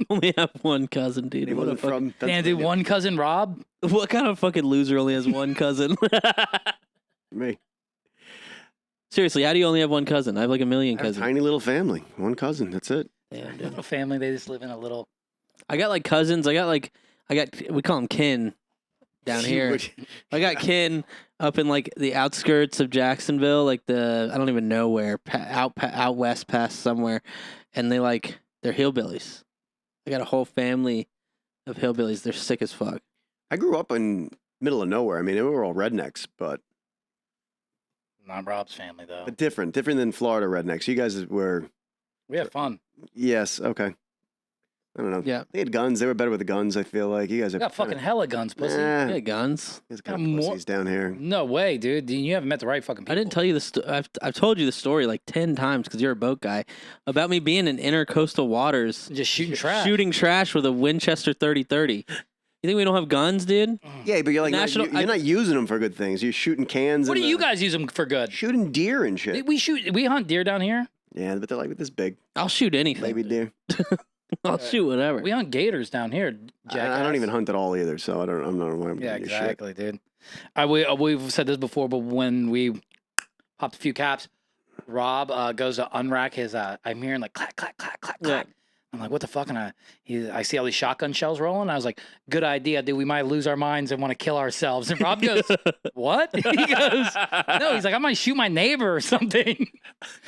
Only have one cousin, dude. He What, a wasn't fucking, from Damn, dude, Pennsylvania. one cousin Rob. what kind of fucking loser only has one cousin? Me. Seriously, how do you only have one cousin? I have like a million I have a cousins. tiny little family. One cousin. That's it. Damn, dude. Little family, they just live in a little. I got like cousins. We call them kin down here. I got kin up in like the outskirts of Jacksonville, like I don't even know where, out west past somewhere, and they're hillbillies. I got a whole family of hillbillies. They're sick as fuck. I grew up in middle of nowhere. I mean, they were all rednecks, but Not Rob's family though. different than Florida rednecks. You guys were, We have fun. yes, okay. I don't know. Yeah. They had guns. They were better with the guns. I feel like you guys We are got fucking hella guns, pussy. Yeah, guns. You guys got Got more- pussies down here. No way, dude. You haven't met the right fucking people. I didn't tell you the I've told you the story like 10 times because you're a boat guy about me being in intercoastal waters Just shooting trash. shooting trash with a Winchester 30-30. You think we don't have guns, dude? Yeah, but you're like National- you're not using them for good things. You're shooting cans. What and do you guys use them for good? shooting deer and shit? We hunt deer down here. Yeah, but they're like this big I'll shoot anything. baby deer. I'll shoot whatever. We hunt gators down here. I don't jackass. even hunt at all either, so I'm not aware of Yeah, your shit. exactly, dude. We've said this before, but when we popped a few caps, Rob goes to unrack his. I'm hearing like clack, clack, clack, clack, clack. I'm like, what the fuck? And I see all these shotgun shells rolling. I was like, good idea, dude. We might lose our minds and want to kill ourselves. And Rob goes, what? He goes, no. He's like, I might shoot my neighbor or something.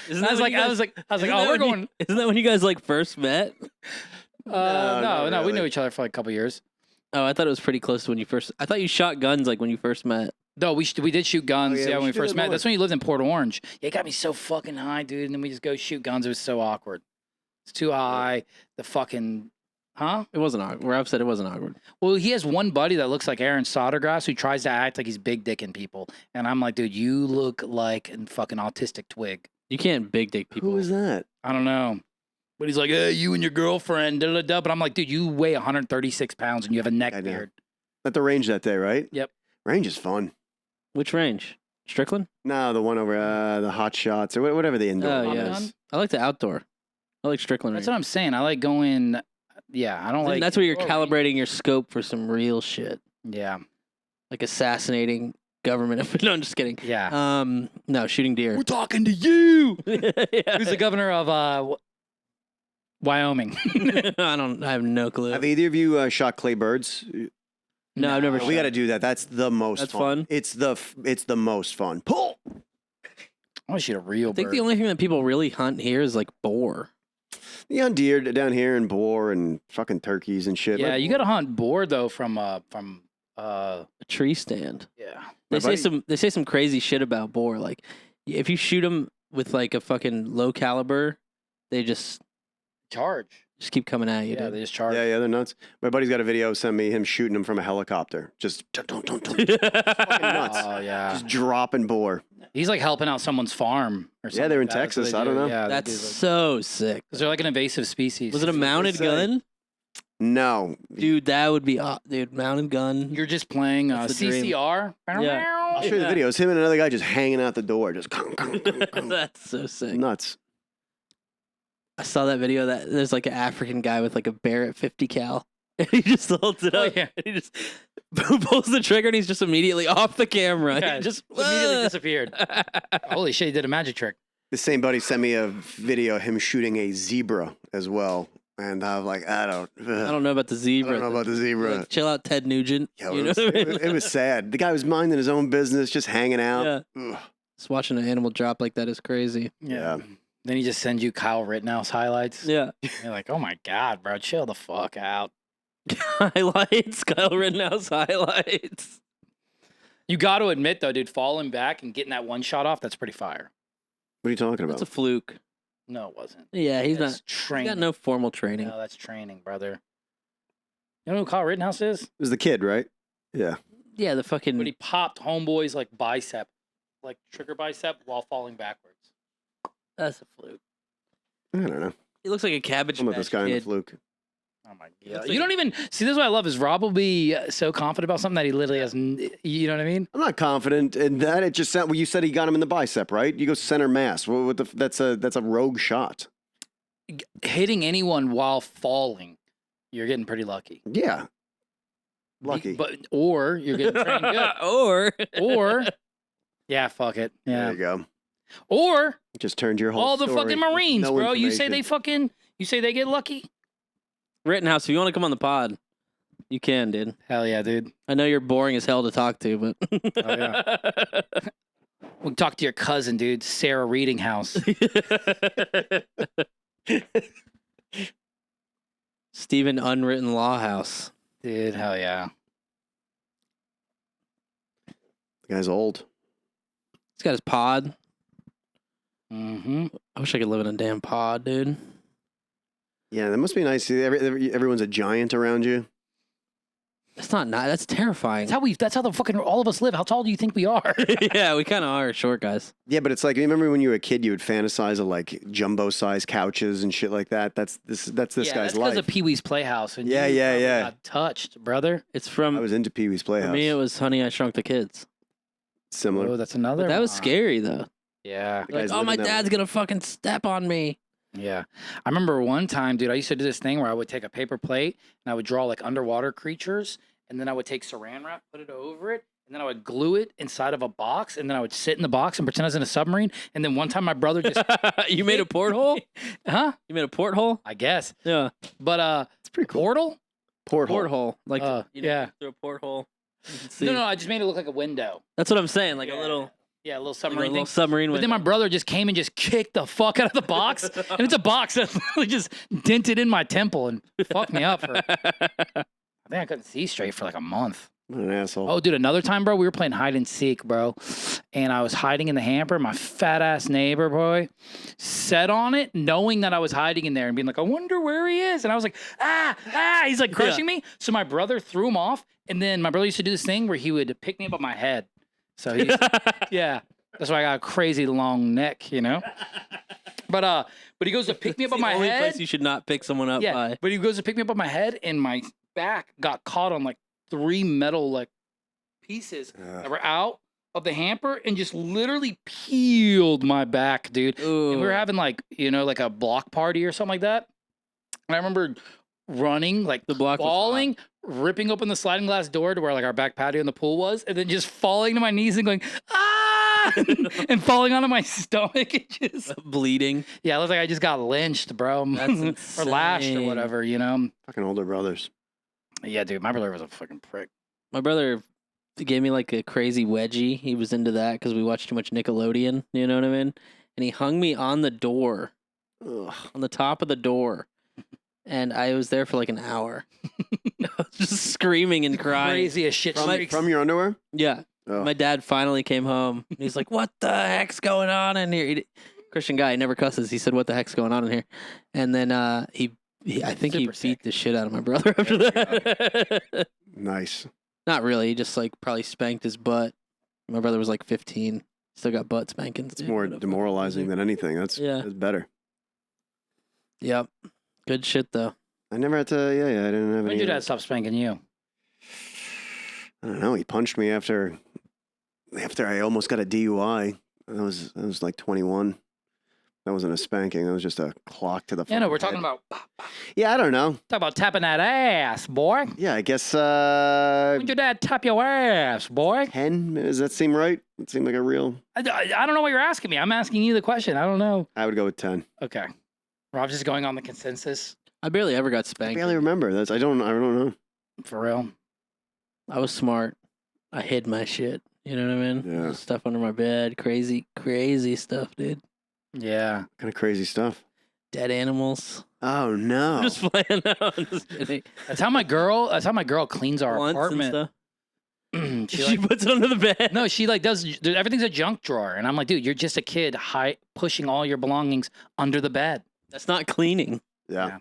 Isn't I was like, oh, we're going. Isn't that when you guys like first met? No, not we knew really. each other for like a couple years. Oh, I thought it was pretty close to when you first. I thought you shot guns like when you first met. No, we did shoot guns. Oh, yeah, yeah, we when we should do first that met. more. That's when you lived in Port Orange. Yeah, it got me so fucking high, dude. And then we just go shoot guns. It was so awkward. It's too high. The fucking, huh? It wasn't awkward. Rob said it wasn't awkward. Well, he has one buddy that looks like Aaron Sodergrass who tries to act like he's big dicking people. And I'm like, dude, you look like a fucking autistic twig. You can't big dick people. Who was that? I don't know. But he's like, hey, you and your girlfriend, da da da. But I'm like, dude, you weigh 136 pounds and you have a neck I know. beard. At the range that day, right? Yep. Range is fun. Which range? Strickland? No, the one over the hot shots or whatever the indoor Oh one yeah. is. I like the outdoor. I like Strickland. That's range. what I'm saying. I like going, yeah, I don't like. That's where you're Oh, calibrating your scope for some real shit, Yeah. like assassinating government. No, I'm just kidding. Yeah. No, shooting deer. We're talking to you. Yeah. Who's the governor of Wyoming? I have no clue. Have either of you shot clay birds? No, I've never. We got to do that. That's the most That's fun. fun? It's the most fun. Pull. I want to shoot a real I think bird. the only thing that people really hunt here is like boar. You hunt deer down here and boar and fucking turkeys and shit. Yeah, Like, you got to hunt boar though from A tree stand. yeah. My buddy- They say some crazy shit about boar. Like if you shoot them with like a fucking low caliber, they just Charge. keep coming at you. Yeah, dude. they just charge. Yeah, they're nuts. My buddy's got a video. Sent me him shooting them from a helicopter. Just don't. Fucking nuts. Oh yeah. Just dropping boar. He's like helping out someone's farm or something. Yeah, they're in like that. That's what Texas. they I don't do. know. Yeah, they That's do, like- so sick. 'cause they're like an invasive species. Was it a mounted say. gun? No, Dude, that would be dude, mounted gun. You're just playing That's the dream. CCR. Yeah. I'll show you the video. It's him and another guy just hanging out the door, just That's so sick. nuts. I saw that video that there's like an African guy with like a Barrett 50 cal. And he just holds it Oh, up. yeah. And he just pulls the trigger and he's just immediately off the camera. Yeah, He just immediately disappeared. Holy shit, he did a magic trick. The same buddy sent me a video of him shooting a zebra as well, and I'm like, I don't know about the I zebra. don't know about the zebra. Like, chill out, Ted Nugent. Yeah, You it, know was, what I mean? it was sad. The guy was minding his own business, just hanging out. Yeah. Ugh. Just watching an animal drop like that is crazy. Yeah. Then he just sends you Kyle Rittenhouse highlights. Yeah. You're like, oh my God, bro, chill the fuck out. Highlights, Kyle Rittenhouse highlights. You got to admit, though, dude, falling back and getting that one shot off, that's pretty fire. What are you talking about? That's a fluke. No, it wasn't. Yeah, he's That's not. He's training. got no formal training. No, that's training, brother. You know who Kyle Rittenhouse is? It was the kid, right? Yeah. Yeah, the fucking. But he popped homeboy's like bicep, like trigger bicep, while falling backwards. That's a fluke. I don't know. He looks like a cabbage I'm with this patch guy in the kid. fluke. Oh my Looks God! like- You don't even see. This is what I love is Rob will be so confident about something that he literally has. You know what I mean? I'm not confident in that. It just sound. Well, you said he got him in the bicep, right? You go center mass. That's a rogue shot. hitting anyone while falling, you're getting pretty lucky. Yeah. Lucky. Or you're getting trained good. Or yeah, fuck it. Yeah. There you go. Or Just turned your whole all the story fucking with Marines, no bro. You say information. they get lucky? Rittenhouse, if you want to come on the pod, you can, dude. Hell yeah, dude. I know you're boring as hell to talk to, but Oh, yeah. We can talk to your cousin, dude, Sarah Readinghouse. Stephen Unwritten Law House. Dude, hell yeah. The guy's old. He's got his pod. Mm-hmm. I wish I could live in a damn pod, dude. Yeah, that must be nice. Everyone's a giant around you. That's not nice. That's terrifying. That's how the fucking all of us live. How tall do you think we are? Yeah, we kind of are short guys. Yeah, but it's like, remember when you were a kid, you would fantasize of like jumbo-sized couches and shit like that? That's this yeah, guy's that's life. because of Pee-wee's Playhouse. And Yeah, you yeah, probably yeah. got touched, brother. It's I from, was into Pee-wee's for Playhouse. me, it was Honey, I Shrunk the Kids. Similar. Oh, that's another But that was one. scary, though. Yeah. The Like, guy's oh, living my that dad's life. going to fucking step on me. Yeah. I remember one time, dude, I used to do this thing where I would take a paper plate and I would draw like underwater creatures, and then I would take saran wrap, put it over it, and then I would glue it inside of a box, and then I would sit in the box and pretend I was in a submarine. And then one time my brother just You made a porthole? Huh? You made a porthole? I guess. Yeah. But It's pretty cool. portal? Porthole. Porthole. Like, Yeah. through a porthole. You can see. No, I just made it look like a window. That's what I'm saying. Like Yeah. a little Little like submarine a little thing. submarine But window. then my brother just came and just kicked the fuck out of the box. And it's a box that literally just dented in my temple and fucked me up for, I think I couldn't see straight for like a month. What an asshole. Oh, dude, another time, bro, we were playing hide and seek, bro. And I was hiding in the hamper. My fat ass neighbor, boy, set on it, knowing that I was hiding in there and being like, I wonder where he is. And I was like, he's like crushing me. So my brother threw him off. And then my brother used to do this thing where he would pick me up on my head. So he's, yeah, that's why I got a crazy long neck, you know? But he goes to pick me up on my only head. place you should not pick someone up Yeah, by. but he goes to pick me up on my head, and my back got caught on like 3 metal like pieces that were out of the hamper, and just literally peeled my back, dude. And we were having like like a block party or something like that. And I remember running like The block was falling, ripping open the sliding glass door to where like our back patio in the pool was, and then just falling to my knees and going and falling onto my stomach and just bleeding. yeah, it looks like I just got lynched, bro. That's or lashed or insane. whatever, Fucking older brothers. Yeah, dude, my brother was a fucking prick. My brother gave me like a crazy wedgie. He was into that because we watched too much Nickelodeon. You know what I mean? And he hung me on the door, Ugh. on the top of the door. And I was there for like an hour. I was just screaming and crying. Crazy as shit. streaks. From your underwear? Yeah. Oh. My dad finally came home. And he's like, what the heck's going on in here? Christian guy, he never cusses. He said, what the heck's going on in here? And then I think he Super beat sick. the shit out of my brother after that. Nice. Not really. He just like probably spanked his butt. My brother was like 15. Still got butt spankings. It's more demoralizing than anything. That's better. Yep. Good shit though. I never had to, I didn't have When any. did your dad stop spanking you? I don't know. He punched me after I almost got a DUI. I was like 21. That wasn't a spanking. That was just a clock to the Yeah, no, we're fucking talking head. about Yeah, I don't know. tapping that ass, boy. Yeah, I guess When your dad tap your ass, boy? 10. Does that seem right? It seemed like a real. I don't know what you're asking me. I'm asking you the question. I don't know. I would go with 10. Okay. Rob's just going on the consensus. I barely ever got I spanked. barely remember. I don't know. For real. I was smart. I hid my shit. You know what I mean? Yeah. Stuff under my bed. Crazy stuff, dude. Yeah. Kind of crazy stuff. Dead animals. Oh no. I'm just playing out. I'm just kidding. That's how my girl cleans our Blunts and apartment. stuff. she She like, puts it under the bed. no, she like does everything's a junk drawer. And I'm like, dude, you're just a kid pushing all your belongings under the bed. That's not cleaning. Yeah. Yeah.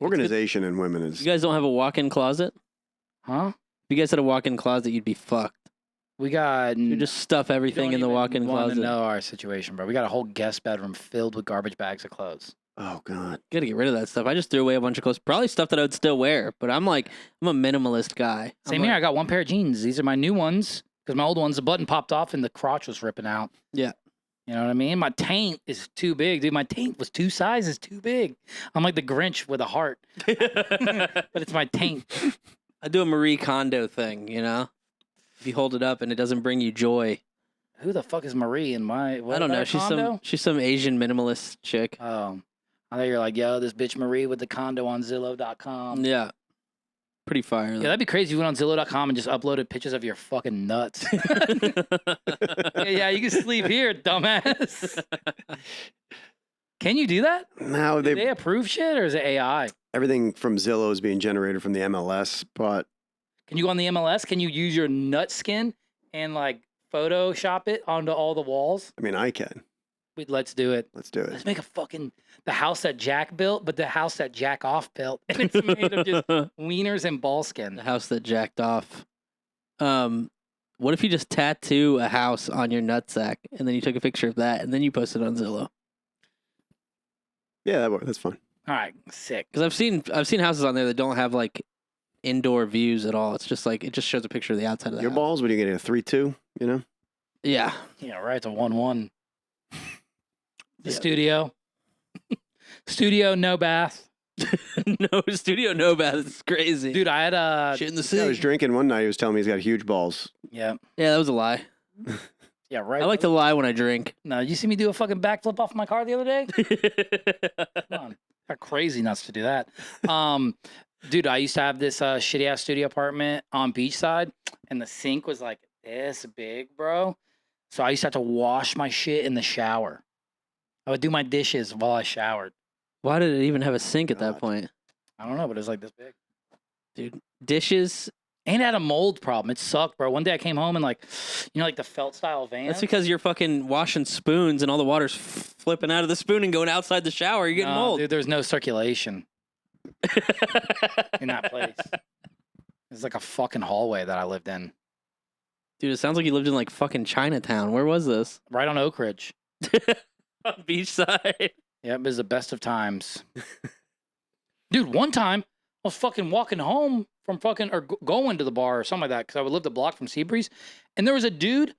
Organization in women is. You guys don't have a walk-in closet? Huh? If you guys had a walk-in closet, you'd be fucked. We got You just stuff everything in the walk-in closet. You know our situation, bro. We got a whole guest bedroom filled with garbage bags of clothes. Oh god. Gotta get rid of that stuff. I just threw away a bunch of clothes. Probably stuff that I would still wear, but I'm a minimalist guy. Same here. I got one pair of jeans. These are my new ones because my old ones, the button popped off and the crotch was ripping out. Yeah. You know what I mean? My taint is too big, dude. My taint was 2 sizes too big. I'm like the Grinch with a heart, but it's my taint. I do a Marie Kondo thing, you know? If you hold it up and it doesn't bring you joy. Who the fuck is Marie in my? What, I don't know. condo? She's some Asian minimalist chick. Oh, I thought you're like, yo, this bitch Marie with the condo on Zillow.com. Yeah. Pretty fire. Yeah, that'd be crazy if you went on Zillow.com and just uploaded pictures of your fucking nuts. yeah, you can sleep here, dumbass. Can you do that? Now Do they approve shit or is it AI? everything from Zillow is being generated from the MLS, but Can you go on the MLS? Can you use your nut skin and like Photoshop it onto all the walls? I mean, I can. Let's do it. Let's do it. Let's make a fucking the house that Jack built, but the house that Jack off built, and it's made of just wieners and ball The skin. house that jacked off. What if you just tattoo a house on your nutsack and then you took a picture of that and then you post it on Zillow? Yeah, that's fun. All right, sick. Because I've seen houses on there that don't have like indoor views at all. It's just like it just shows a picture of the outside of the Your house. balls? What are you getting? A 3-2? You know? Yeah. Yeah, right. It's a 1-1. The Yeah. studio, no bath. No studio, no bath. It's crazy. Dude, I had Shit in the I sea. was drinking one night. He was telling me he's got huge balls. yeah, Yeah, that was a lie. yeah, right. I like to lie when I drink. No, you see me do a fucking backflip off my car the other day? Come on, got crazy nuts to do that. Dude, I used to have this shitty ass studio apartment on Beachside, and the sink was like this big, bro. So I used to have to wash my shit in the shower. I would do my dishes while I showered. Why did it even have a sink at that God. point? I don't know, but it was like this big. Dude, dishes. And it had a mold problem. It sucked, bro. One day I came home and like, you know, like the felt style van. That's because you're fucking washing spoons and all the water's flipping out of the spoon and going outside the shower. You're getting mold. Dude, there's no circulation in that place. It's like a fucking hallway that I lived in, Dude, it sounds like you lived in like fucking Chinatown. Where was this? right on Oak Ridge. On Beachside. Yep, it was the best of times. Dude, one time I was fucking walking home from fucking, or going to the bar or something like that, because I would live the block from Seabreeze, and there was a dude,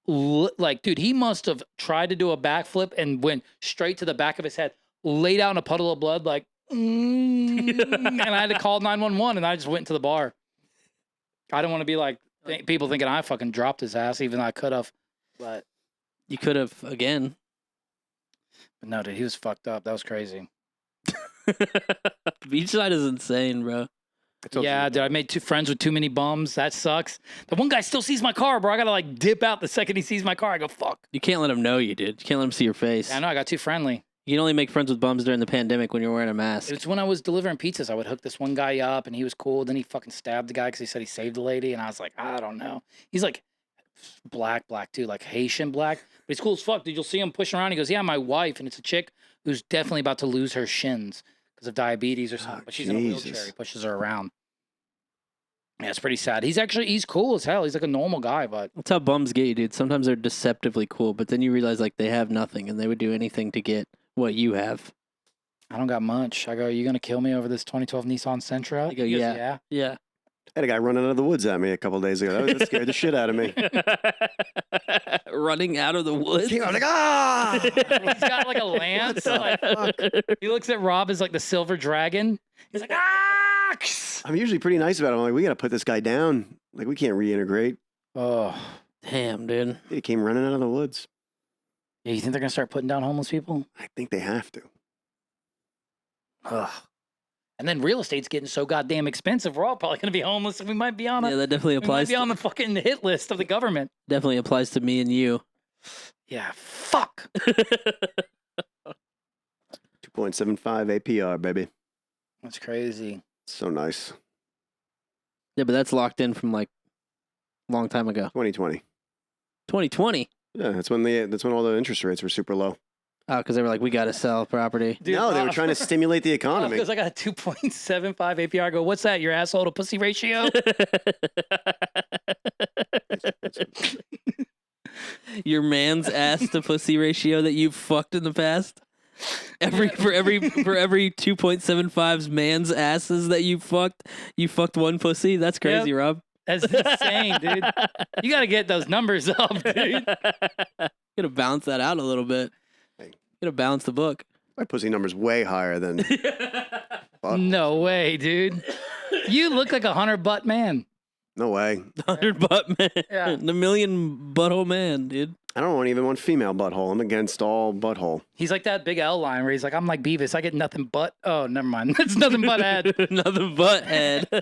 like, dude, he must have tried to do a backflip and went straight to the back of his head, laid out in a puddle of blood, like, and I had to call 911, and I just went into the bar. I didn't want to be like, people thinking I fucking dropped his ass, even though I could have, but You could have, again. no, dude, he was fucked up. That was crazy. Beachside is insane, bro. Yeah, dude, I made two friends with too many bums. That sucks. The one guy still sees my car, bro. I gotta like dip out the second he sees my car. I go, fuck. You can't let him know you did. You can't let him see your face. Yeah, I know, I got too friendly. You can only make friends with bums during the pandemic when you're wearing a mask. It's when I was delivering pizzas. I would hook this one guy up, and he was cool. Then he fucking stabbed the guy because he said he saved the lady, and I was like, I don't know. He's like black too, like Haitian black, but he's cool as fuck, dude. You'll see him pushing around. He goes, yeah, my wife, and it's a chick who's definitely about to lose her shins because of diabetes or something. But she's in a wheelchair. Jesus. He pushes her around. Yeah, it's pretty sad. He's cool as hell. He's like a normal guy, but That's how bums get you, dude. Sometimes they're deceptively cool, but then you realize like they have nothing and they would do anything to get what you have. I don't got much. I go, you gonna kill me over this 2012 Nissan Sentra? I go, He goes, yeah. Yeah. I had a guy running out of the woods at me a couple days ago. That scared the shit out of me. Running out of the woods. I was like, ah! He's got like a lance. Like, he looks at Rob as like the silver dragon. He's like, ah! I'm usually pretty nice about it. I'm like, we got to put this guy down. Like, we can't reintegrate. Oh, Damn, dude. He came running out of the woods. yeah. You think they're gonna start putting down homeless people? I think they have to. Ugh. And then real estate's getting so goddamn expensive. We're all probably gonna be homeless, and we might be on Yeah, that definitely we might applies. be on the fucking hit list of the government. Definitely applies to me and you. Yeah, fuck. 2.75 APR, baby. That's crazy. So nice. Yeah, but that's locked in from like a long time ago. 2020. 2020. Yeah, that's when all the interest rates were super low. Oh, because they were like, we got to sell property. Dude, No, they were trying to stimulate the economy. Because I got a 2.75 APR. I go, what's that? Your asshole to pussy ratio? Your man's ass to pussy ratio that you've fucked in the past. For every 2.75's man's asses that you fucked one pussy. That's crazy, Yep. Rob. That's insane, dude. You got to get those numbers up, dude. Gotta balance that out a little bit. Hey. Gotta balance the book. My pussy number's way higher than. No way, dude. You look like a 100 butt man. No way. 100 butt man. Yeah. The million butthole man, dude. I don't even want female butthole. I'm against all butthole. He's like that Big L line where he's like, I'm like Beavis. I get nothing but. Oh, never mind. It's nothing but head. Nothing but head. I'm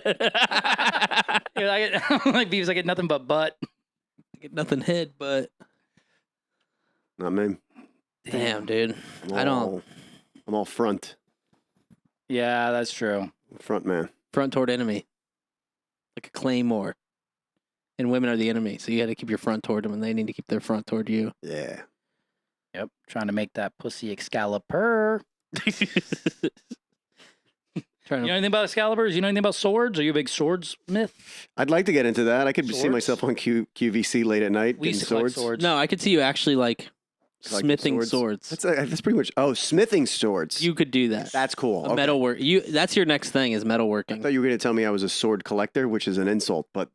like Beavis. I get nothing but butt. Get nothing head, but Not me. damn, dude. I'm all front. Yeah, that's true. Front man. Front toward enemy. Like a claymore. And women are the enemy, so you got to keep your front toward them, and they need to keep their front toward you. Yeah. Yep. Trying to make that pussy Excalibur. Trying You to know anything about Excaliburs? You know anything about swords? Are you a big swordsmith? I'd like to get into that. I could see Swords? myself on QVC late at night We getting used to collect swords. swords. No, I could see you actually like Collecting smithing swords. That's pretty much. Oh, smithing swords. You could do that. That's cool. A Okay. metalwork. That's your next thing is I metalworking. thought you were going to tell me I was a sword collector, which is an insult, but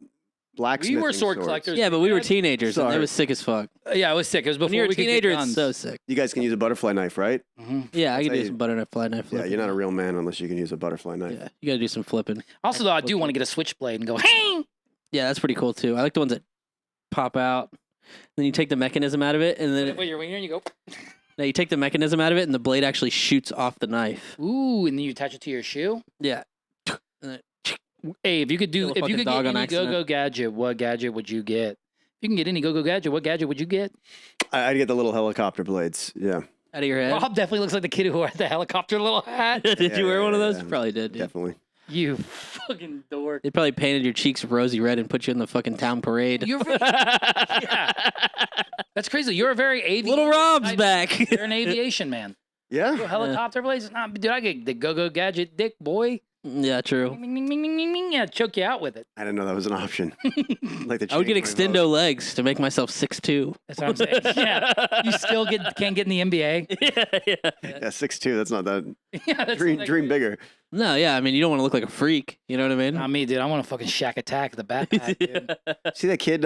blacksmithing We were sword swords. collectors. Yeah, but we were Dad? teenagers, and it Sorry. was sick as fuck. Yeah, it was sick. It was before When you're a we could get teenager, it's guns. so sick. You guys can use a butterfly knife, right? Mhm. Yeah, I That's could how do you- some butter knife, fly knife. Yeah, flipping. you're not a real man unless you can use a butterfly knife. Yeah, you got to do some flipping. Also, though, I do Flipping. want to get a switchblade and go, hey! Yeah, that's pretty cool too. I like the ones that pop out. Then you take the mechanism out of it, and then Put your wiener and you go, no, you take the mechanism out of it, and the blade actually shoots off the knife. ooh, and then you attach it to your shoe. Yeah. And then- Hey, if you could Kill a if you fucking could dog get on any accident. go-go gadget, what gadget would you get? If you can get any go-go gadget, what gadget would you get? I'd get the little helicopter blades. Yeah, out of your head. Rob definitely looks like the kid who wore the helicopter little hat. Did Yeah, you wear yeah, one of those? yeah. You probably did. Dude. definitely. You fucking dork. They probably painted your cheeks rosy red and put you in the fucking town parade. You're very, yeah. That's crazy. You're a very aviation. Little Rob's type- back. You're an aviation man. Yeah. Yo, helicopter blades? Nah, dude, I get the go-go gadget dick, boy. Yeah, true. Ming, ming, ming, ming, ming, ming. Yeah, choke you out with it. I didn't know that was an option. Like the I would get change my vote. extendo legs to make myself 6'2". That's what I'm saying. Yeah. You still can't get in the NBA. yeah. Yeah, 6'2". That's not that. Yeah, that's Dream, like- dream bigger. No, yeah. I mean, you don't want to look like a freak. You know what I mean? Not me, dude. I want to fucking Shack Attack the backpack, dude. See that kid?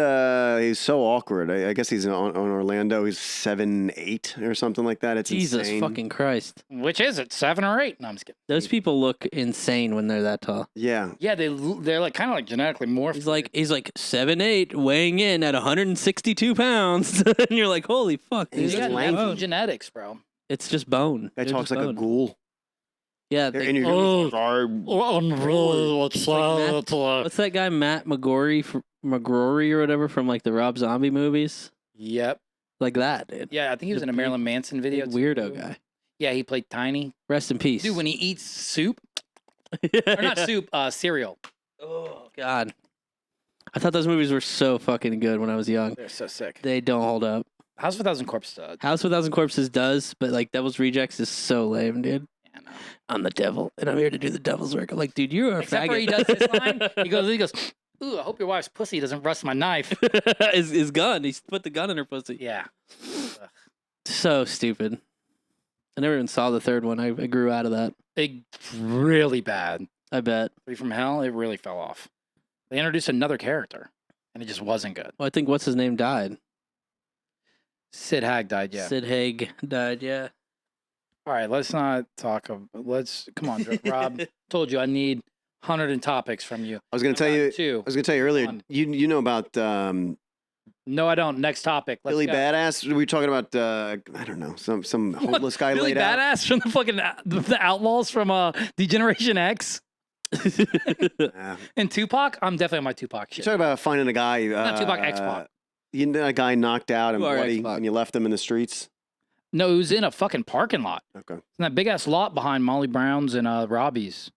He's so awkward. I guess he's on Orlando. He's 7'8" or something like that. It's Jesus insane. fucking Christ. Which is it? 7 or 8? No, I'm just kidding. Those people look insane when they're that tall. Yeah. Yeah, they're like kind of like genetically morphed. He's like 7'8", weighing in at 162 pounds, and you're like, holy fuck, dude. He's He's got lanky. lanky genetics, bro. It's just bone. Guy They're talks just like a bone. ghoul. Yeah. They're they- interviewing- what's that guy Matt McGrory or whatever from like the Rob Zombie movies? Yep. Like that, dude. Yeah, I think he was The in a big- Marilyn Manson video. Big too. weirdo guy. Yeah, he played Tiny. Rest in peace. Dude, when he eats soup, or not soup, cereal. Oh God. I thought those movies were so fucking good when I was young. They're so sick. They don't hold up. House of a Thousand Corpses does. House of a Thousand Corpses does, but like Devil's Rejects is so lame, dude. Yeah, no. I'm the devil, and I'm here to do the devil's work. I'm like, dude, you're a Except faggot. for he does this line. He goes, ooh, I hope your wife's pussy doesn't rust my knife. his gun. He put the gun in her pussy. Yeah. So stupid. I never even saw the third one. I grew out of that. Really bad. I bet. Free from Hell, it really fell off. They introduced another character, and it just wasn't good. Well, I think what's his name died. Sid Haig died, yeah. Sid Haig died. Yeah. All right, let's not talk. Come on, Rob. Told you I need 100 topics from you. I was gonna tell you. Two. I was gonna tell you earlier. One. You know about No, I don't. Next topic. Let's Billy go. Badass? We were talking about I don't know some homeless guy Billy laid out. Badass from the fucking the Outlaws from Degeneration X Yeah. and Tupac. I'm definitely on my Tupac You shit. talk about finding a guy. Not Tupac, X-Pac. You know a guy knocked out and You are bloody, X-Pac. and you left him in the streets. No, it was in a fucking parking lot. Okay. In that big ass lot behind Molly Brown's and Robbie's.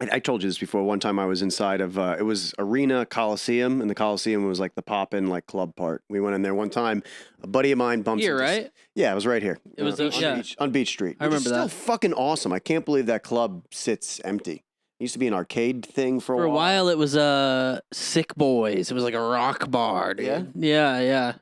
I told you this before. One time I was inside of it was Arena Coliseum, and the Coliseum was like the pop-in like club part. We went in there one time. A buddy of mine bumped Here, into- right? Yeah, it was right here. It was, on, yeah. on Beach Street. I which is remember still that. fucking awesome. I can't believe that club sits empty. It used to be an arcade thing for For a while, it was Sick Boys. It was like a rock bar, dude. Yeah? Yeah, yeah.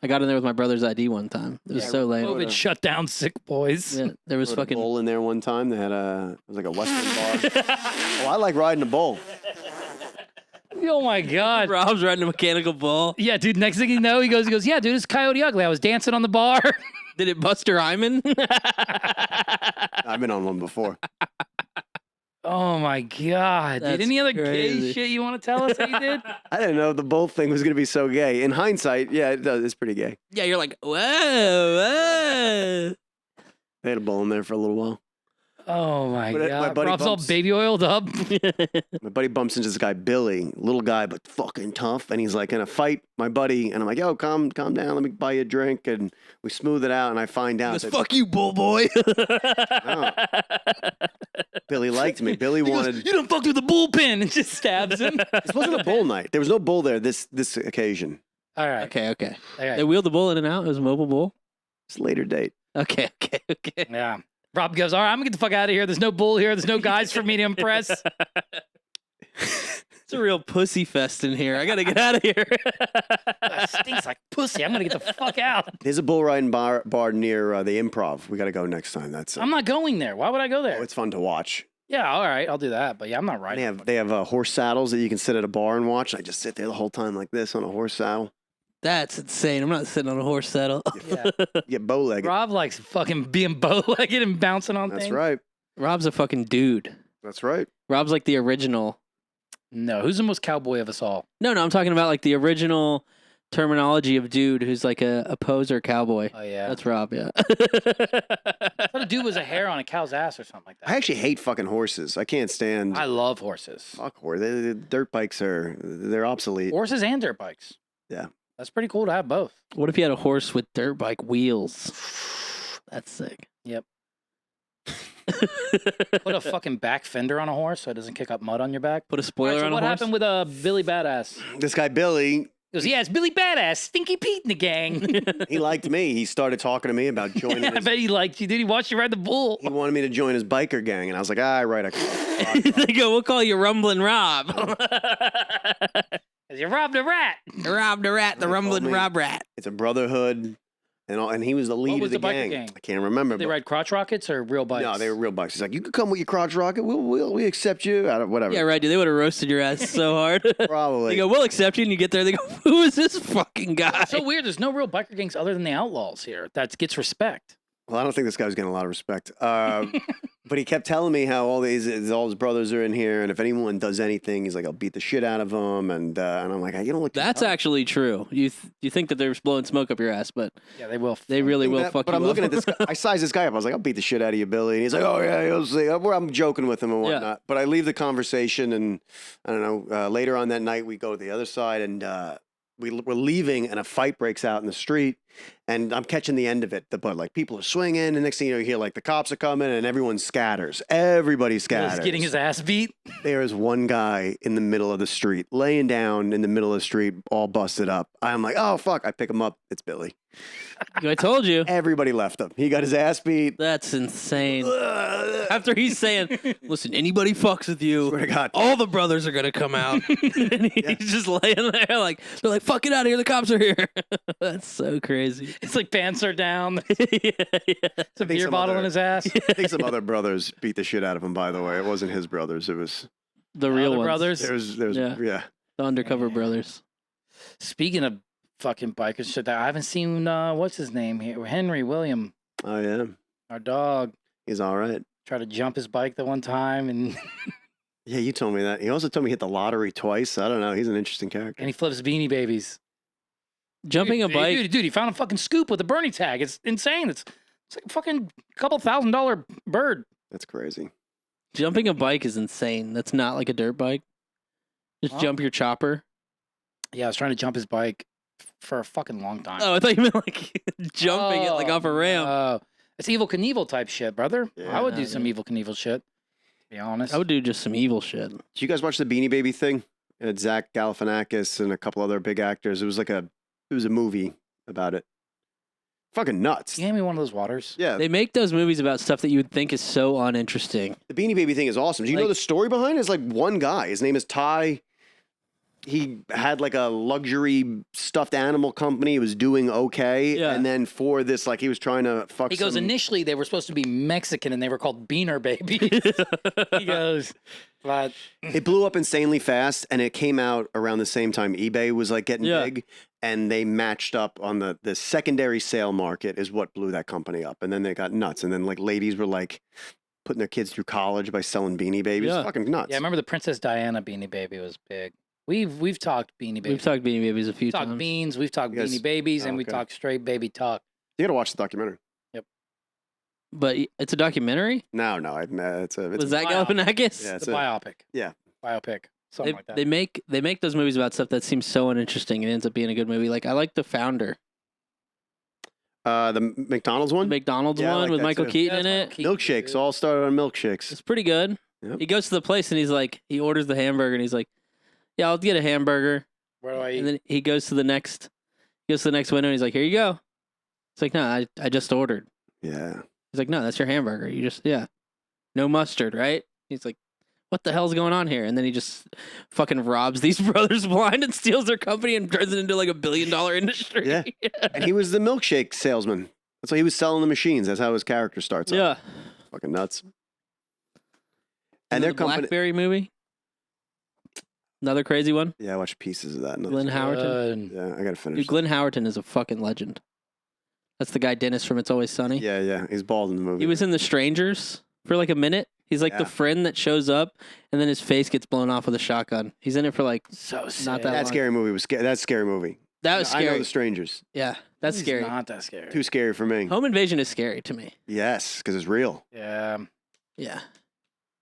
I got in there with my brother's ID one time. It was Yeah, so lame. COVID shut down Sick Boys. Yeah, there was Rode a fucking. bull in there one time. They had it was like a Western bar. Oh, I like riding a bull. Oh my God. Rob's riding a mechanical bull. Yeah, dude. Next thing you know, he goes, yeah, dude, it's Coyote Ugly. I was dancing on the bar. Did it Buster Hyman? I've been on one before. Oh my God, dude. That's Any other crazy. gay shit you want to tell us that you did? I didn't know the bull thing was going to be so gay. In hindsight, yeah, it does. It's pretty gay. Yeah, you're like, whoa, whoa. They had a bull in there for a little while. Oh my But, my God. buddy Rob's all bumps- baby oiled up. My buddy bumps into this guy, Billy, little guy, but fucking tough. And he's like in a fight, my buddy. And I'm like, yo, calm down. Let me buy you a drink. And we smooth it out. And I find out Goes, that fuck you, bull boy. Billy liked me. Billy He goes, wanted. you done fucked with the bullpen and just stabs him. This wasn't a bull night. There was no bull there this occasion. All right. Okay. All right. They wheeled the bull in and out. It was a mobile bull. It's a later date. Okay. Yeah. Rob goes, all right, I'm going to get the fuck out of here. There's no bull here. There's no guys for me to impress. It's a real pussy fest in here. I got to get out of here. That stinks like pussy. I'm going to get the fuck out. There's a bull riding bar near the Improv. We got to go next time. That's it. I'm not going there. Why would I go there? Oh, it's fun to watch. Yeah, all right. I'll do that. But yeah, I'm not riding. They have horse saddles that you can sit at a bar and watch. I just sit there the whole time like this on a horse saddle. That's insane. I'm not sitting on a horse saddle. Yeah. You get bow-legged. Rob likes fucking being bow-legged and bouncing on That's things. right. Rob's a fucking dude. That's right. Rob's like the original. No, who's the most cowboy of us all? No, I'm talking about like the original terminology of dude who's like a poser cowboy. Oh, yeah. That's Rob, yeah. I thought a dude was a hair on a cow's ass or something like that. I actually hate fucking horses. I can't stand. I love horses. Fuck horses. The dirt bikes they're obsolete. Horses and dirt bikes. Yeah. That's pretty cool to have both. What if you had a horse with dirt bike wheels? That's sick. Yep. Put a fucking back fender on a horse so it doesn't kick up mud on your back. Put a All spoiler right, so on a what horse. happened with Billy Badass? This guy Billy, He goes, yeah, it's Billy Badass, Stinky Pete in the gang. he liked me. He started talking to me about joining. I his, bet he liked you, dude. He watched you ride the bull. he wanted me to join his biker gang, and I was like, right. They go, we'll call you Rumbling Rob. You robbed a rat. Rob the rat, the They Rumbling called me- Rob rat. It's a brotherhood, and he was the lead was of the the biker gang. gang? I can't remember. They but- ride crotch rockets or real bikes? No, they were real bikes. He's like, you could come with your crotch rocket. We accept you. I don't, whatever. Yeah, right, dude. They would have roasted your ass so hard. Probably. They go, we'll accept you. And you get there, they go, who is this fucking guy? It's so weird. There's no real biker gangs other than the Outlaws here that gets respect. Well, I don't think this guy was getting a lot of respect. But he kept telling me how all his brothers are in here, and if anyone does anything, he's like, I'll beat the shit out of them. And I'm like, you don't look. That's actually true. You think that they're blowing smoke up your ass, but Yeah, they will. they really will that, fuck but you I'm up. looking at this guy. I sized this guy up. I was like, I'll beat the shit out of you, Billy. And he's like, oh, yeah, you'll see. I'm joking with him and Yeah. whatnot. But I leave the conversation, and I don't know, later on that night, we go to the other side, and we're leaving, and a fight breaks out in the street. And I'm catching the end of it. But like people are swinging, and next thing you know, you hear like the cops are coming, and everyone scatters. Everybody scatters. He's getting his ass beat. There is one guy in the middle of the street, laying down in the middle of the street, all busted up. I'm like, oh, fuck. I pick him up. It's Billy. I told you. Everybody left him. He got his ass beat. That's insane. After he's saying, listen, anybody fucks with you, Swear to God. all the brothers are going to come out. And he's just laying there like, they're like, fuck it out of here. The cops are here. That's so crazy. It's like pants are down. yeah. It's a beer some bottle other- in his ass. I think some other brothers beat the shit out of him, by the way. It wasn't his brothers. It was, The real Other ones. brothers. there's Yeah. yeah. The undercover brothers. Speaking of fucking bikers, shit, I haven't seen what's his name here, Henry William, Oh, yeah. our dog. He's all right. Tried to jump his bike the one time, and Yeah, you told me that. He also told me he hit the lottery twice. I don't know. He's an interesting character. he flips Beanie Babies. Jumping a Dude, bike. dude, he found a fucking scoop with a Bernie tag. It's insane. It's like a fucking couple $1,000 bird. That's crazy. Jumping a bike is insane. That's not like a dirt bike. Just Huh? jump your chopper. Yeah, I was trying to jump his bike for a fucking long time. Oh, I thought you meant like jumping it like off a ramp. It's Evil Knievel type shit, brother. Yeah, I would do no, some dude. Evil Knievel shit. To be honest. I would do just some evil shit. Did you guys watch the Beanie Baby thing? It had Zach Galifianakis and a couple other big actors. It was a movie about it. Fucking nuts. You hand me one of those waters. Yeah, They make those movies about stuff that you would think is so uninteresting. the Beanie Baby thing is awesome. Do you know Like- the story behind it? It's like one guy. His name is Ty. he had like a luxury stuffed animal company. He was doing okay, Yeah. and then for this, like he was trying to fuck. He goes, initially they were supposed to be Mexican and they were called Beaner Babies. He goes, but It blew up insanely fast, and it came out around the same time eBay was like getting big, and they matched up on the secondary sale market is what blew that company up, and then they got nuts, and then like ladies were like putting their kids through college by selling Beanie Babies. Yeah. Fucking nuts. yeah, I remember the Princess Diana Beanie Baby was big. We've talked Beanie Babies. We've talked Beanie Babies a few We've talked times. beans. We've talked You guys- Beanie Babies, and we okay. talked straight baby talk. You gotta watch the documentary. But it's a documentary? No, it's a Was that biopic. Galifianakis? Yeah, It's a biopic. yeah. Biopic. Something like that. They make those movies about stuff that seems so uninteresting and ends up being a good movie. Like I like The Founder, The McDonald's the one, McDonald's Yeah, I one like with that Michael too. Keaton in Yeah, it. it's Michael Keaton, milkshakes. dude. All started on milkshakes. It's pretty good. Yep. He goes to the place and he's like, he orders the hamburger and he's like, "Yeah, I'll get a hamburger." Where do I eat? And then he goes to the next window and he's like, "Here you go." It's like, "No, I just ordered." Yeah. He's like, "No, that's your hamburger. You just no mustard, right?" He's like, "What the hell's going on here?" And then he just fucking robs these brothers blind and steals their company and turns it into like $1 billion industry. Yeah. And he was the milkshake salesman. That's why he was selling the machines. That's how his character starts. Yeah. Up. Fucking nuts. And their the company. BlackBerry movie. Another crazy one. Yeah, I watched pieces of that. Glenn Howerton. Yeah, I gotta finish. Dude, Glenn Howerton is a fucking legend. That's the guy Dennis from It's Always Sunny. Yeah. He's bald in the movie. He was in The Strangers for like a minute. He's like the Yeah. friend that shows up and then his face gets blown off with a shotgun. He's in it for like So sick. Not that That long. scary movie was scary. That scary movie. that was I know scary. The Strangers. Yeah, that's He's scary. Not that scary. Too scary for me. Home invasion is scary to me. Yes, because it's real. Yeah. Yeah.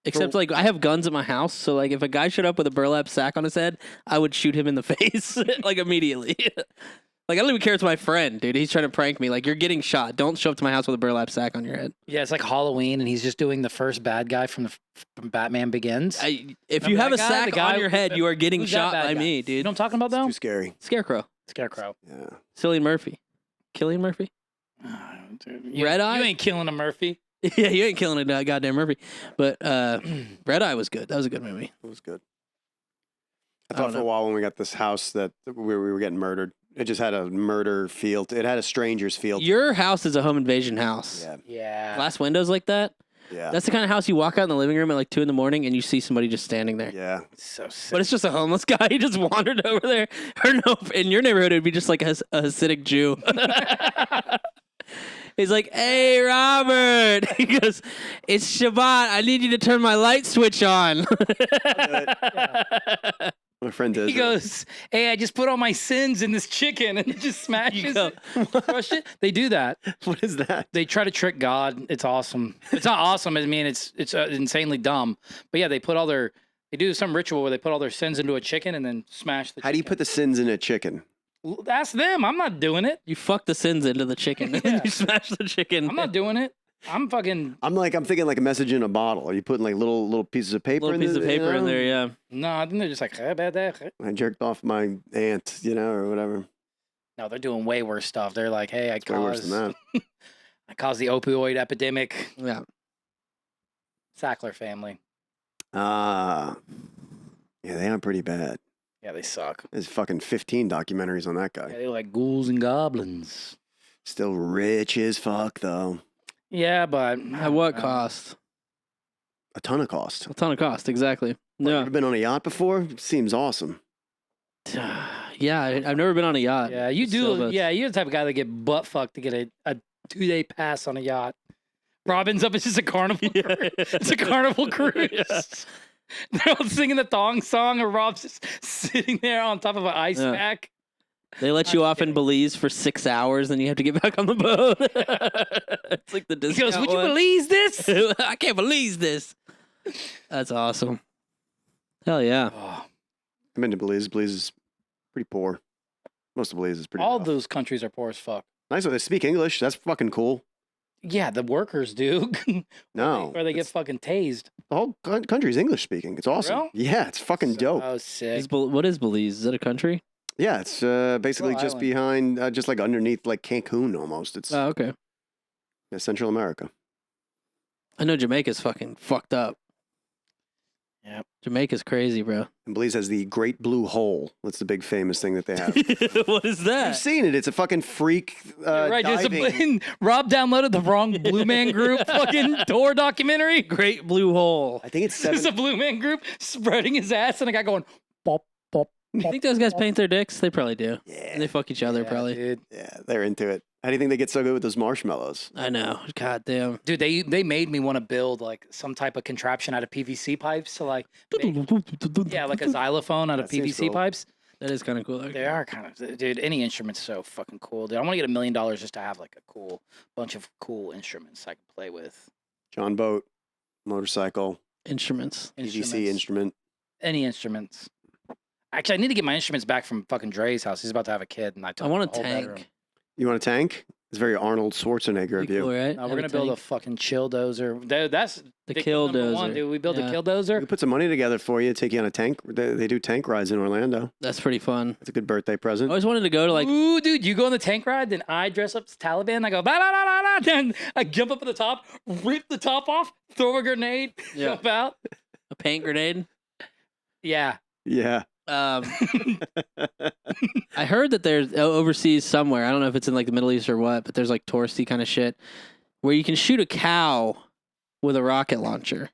Except like I have guns at my house, so like if a guy showed up with a burlap sack on his head, I would shoot him in the face like immediately. Like I don't even care. It's my friend, dude. He's trying to prank me. Like you're getting shot. Don't show up to my house with a burlap sack on your head. Yeah, it's like Halloween, and he's just doing the first bad guy from from Batman Begins. If you Remember have a that guy? sack The guy on your who's head, the- you are getting Who's that shot bad by guy? me, You dude. know what I'm talking about, Too though? Oh. scary. Scarecrow, Scarecrow. Yeah. Cillian Murphy, Killian Murphy. Oh, dude. You- Red Eye? You ain't killing a Murphy. Yeah, you ain't killing a goddamn Murphy. But Red Eye was good. That was a good movie. It was good. I I thought don't for a know. while when we got this house that we were getting murdered. It just had a murder feel. It had a stranger's feel. Your house is a home invasion house. Yeah. Yeah. Glass windows like that. Yeah. That's the kind of house you walk out in the living room at like 2 a.m. and you see somebody just standing there. Yeah. So sick. But it's just a homeless guy. He just wandered over there. Or no, in your neighborhood, it'd be just like a Hasidic Jew. He's like, "Hey, Robert." He goes, "It's Shabbat. I need you to turn my light switch on." My friend does. He goes, "Hey, I just put all my sins in this chicken," and it just smashes go. it, crush it. They do that. What is that? They try to trick God. It's awesome. It's not awesome. I mean, it's insanely dumb. But yeah, they do some ritual where they put all their sins into a chicken and then smash the. How do you put the sins in a chicken? Ask them. I'm not doing it. You fuck the sins into the chicken. And then Yeah. you smash the chicken. I'm not doing it. I'm fucking. I'm thinking like a message in a bottle. Are you putting like little pieces of paper? Little in piece of the- paper in there, yeah. No, I think they're just like, "Hey, bad that." I jerked off my aunt, or whatever. No, they're doing way worse stuff. They're like, "Hey, Way worse than that. I caused the opioid epidemic." Yeah. Sackler family. Ah. Yeah, they are pretty bad. Yeah, they suck. There's fucking 15 documentaries on that Yeah, guy. they're like ghouls and goblins. Still rich as fuck, though. Yeah, but At what cost? A ton of cost. A ton of cost, exactly. Yeah. Ever been on a yacht before? Seems awesome. Yeah, I've never been on a yacht. Yeah, you do. Sailboats. Yeah, you're the type of guy that get butt fucked to get a 2-day pass on a yacht. Robin's up. It's just a carnival. Cruise. It's a carnival cruise. Yeah. They're all singing the thong song, and Rob's just sitting there on top of an ice Yeah. pack. They let I'm you off in kidding. Belize for 6 hours, then you have to get back on the boat. It's like the He discount goes, "Would you one. believe this?" I can't believe this. That's awesome. Hell yeah. Oh, I've been to Belize. Belize is pretty poor. Most of Belize is pretty all rough. those countries are poor as fuck. Nice. They speak English. That's fucking cool. Yeah, the workers do. No. Or they get it's- fucking tased. the whole country's English speaking. It's awesome. real? Yeah, it's fucking dope. Oh, sick. What is Belize? Is it a country? Yeah, it's basically Little just island. behind, just like underneath like Cancun almost. It's Oh, okay. Central America. I know Jamaica's fucking fucked up. Yeah. Jamaica's crazy, bro. And Belize has the Great Blue Hole. That's the big famous thing that they have. What is You've that? seen it. It's a fucking freak Right, diving. Rob downloaded the wrong Blue Man Group fucking tour documentary. Great blue hole. I think it's There's seven. a Blue Man Group spreading his ass and a guy going pop, pop. You think those guys paint their dicks? They probably do. Yeah, And they fuck each other, probably. Dude. yeah, they're into it. How do you think they get so good with those marshmallows? I know. God damn. Dude, they made me want to build like some type of contraption out of PVC pipes to like yeah, like a xylophone out of That seems PVC cool. pipes. That is kind of cool. They are kind of, dude. Any instrument's so fucking cool, dude. I want to get $1 million just to have like a cool bunch of cool instruments I can play with. John boat, motorcycle, Instruments. PVC instrument. Any instruments. Actually, I need to get my instruments back from fucking Dre's house. He's about to have a kid, and I I took want the a whole tank. bedroom. You want a tank? It's very Arnold Schwarzenegger of Pretty you. cool, right? No, Have we're gonna build a tank. fucking chill dozer. Dude, that's The Dick kill number one, dozer. dude. We build Yeah. a kill We dozer. could put some money together for you, take you on a tank. They do tank rides in Orlando. That's pretty fun. It's a good birthday I present. always wanted to go to like. Ooh, dude, you go on the tank ride, then I dress up as Taliban. I go, blah, blah, blah, blah, blah. Then I jump up at the top, rip the top off, throw a grenade, Yeah. jump out. A paint grenade. Yeah. Yeah. I heard that there's overseas somewhere. I don't know if it's in like the Middle East or what, but there's like touristy kind of shit where you can shoot a cow with a rocket launcher.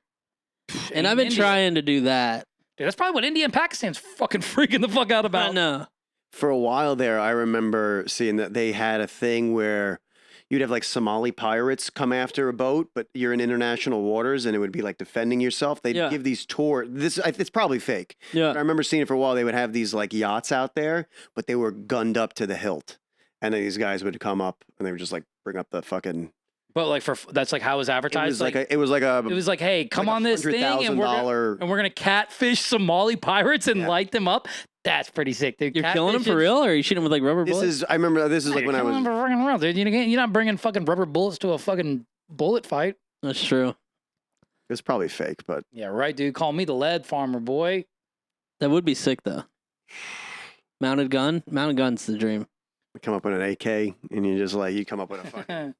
And I've been India. trying to do that. Dude, that's probably what India and Pakistan's fucking freaking the fuck out I about. know. For a while there, I remember seeing that they had a thing where you'd have like Somali pirates come after a boat, but you're in international waters and it would be like defending yourself. They'd Yeah. give these tours. It's probably fake. But I Yeah. remember seeing it for a while. They would have these like yachts out there, but they were gunned up to the hilt. And then these guys would come up and they would just like bring up the fucking. But like that's like how it was It advertised. was like it was like a. it was like, hey, come like on this thing, and we're gonna catfish Somali pirates and Yeah. light them up. That's pretty sick, dude. You're killing them for Catfishing- real, or are you shooting them with like rubber This bullets? is. I remember this is like You're when I killing was. them for fucking real, dude. You're not bringing fucking rubber bullets to a fucking bullet fight. That's true. It was probably fake, but Yeah, right, dude. Call me the lead farmer, boy. That would be sick though. Mounted gun. Mounted gun's the dream. you come up with an AK and you just like you come up with a fucking.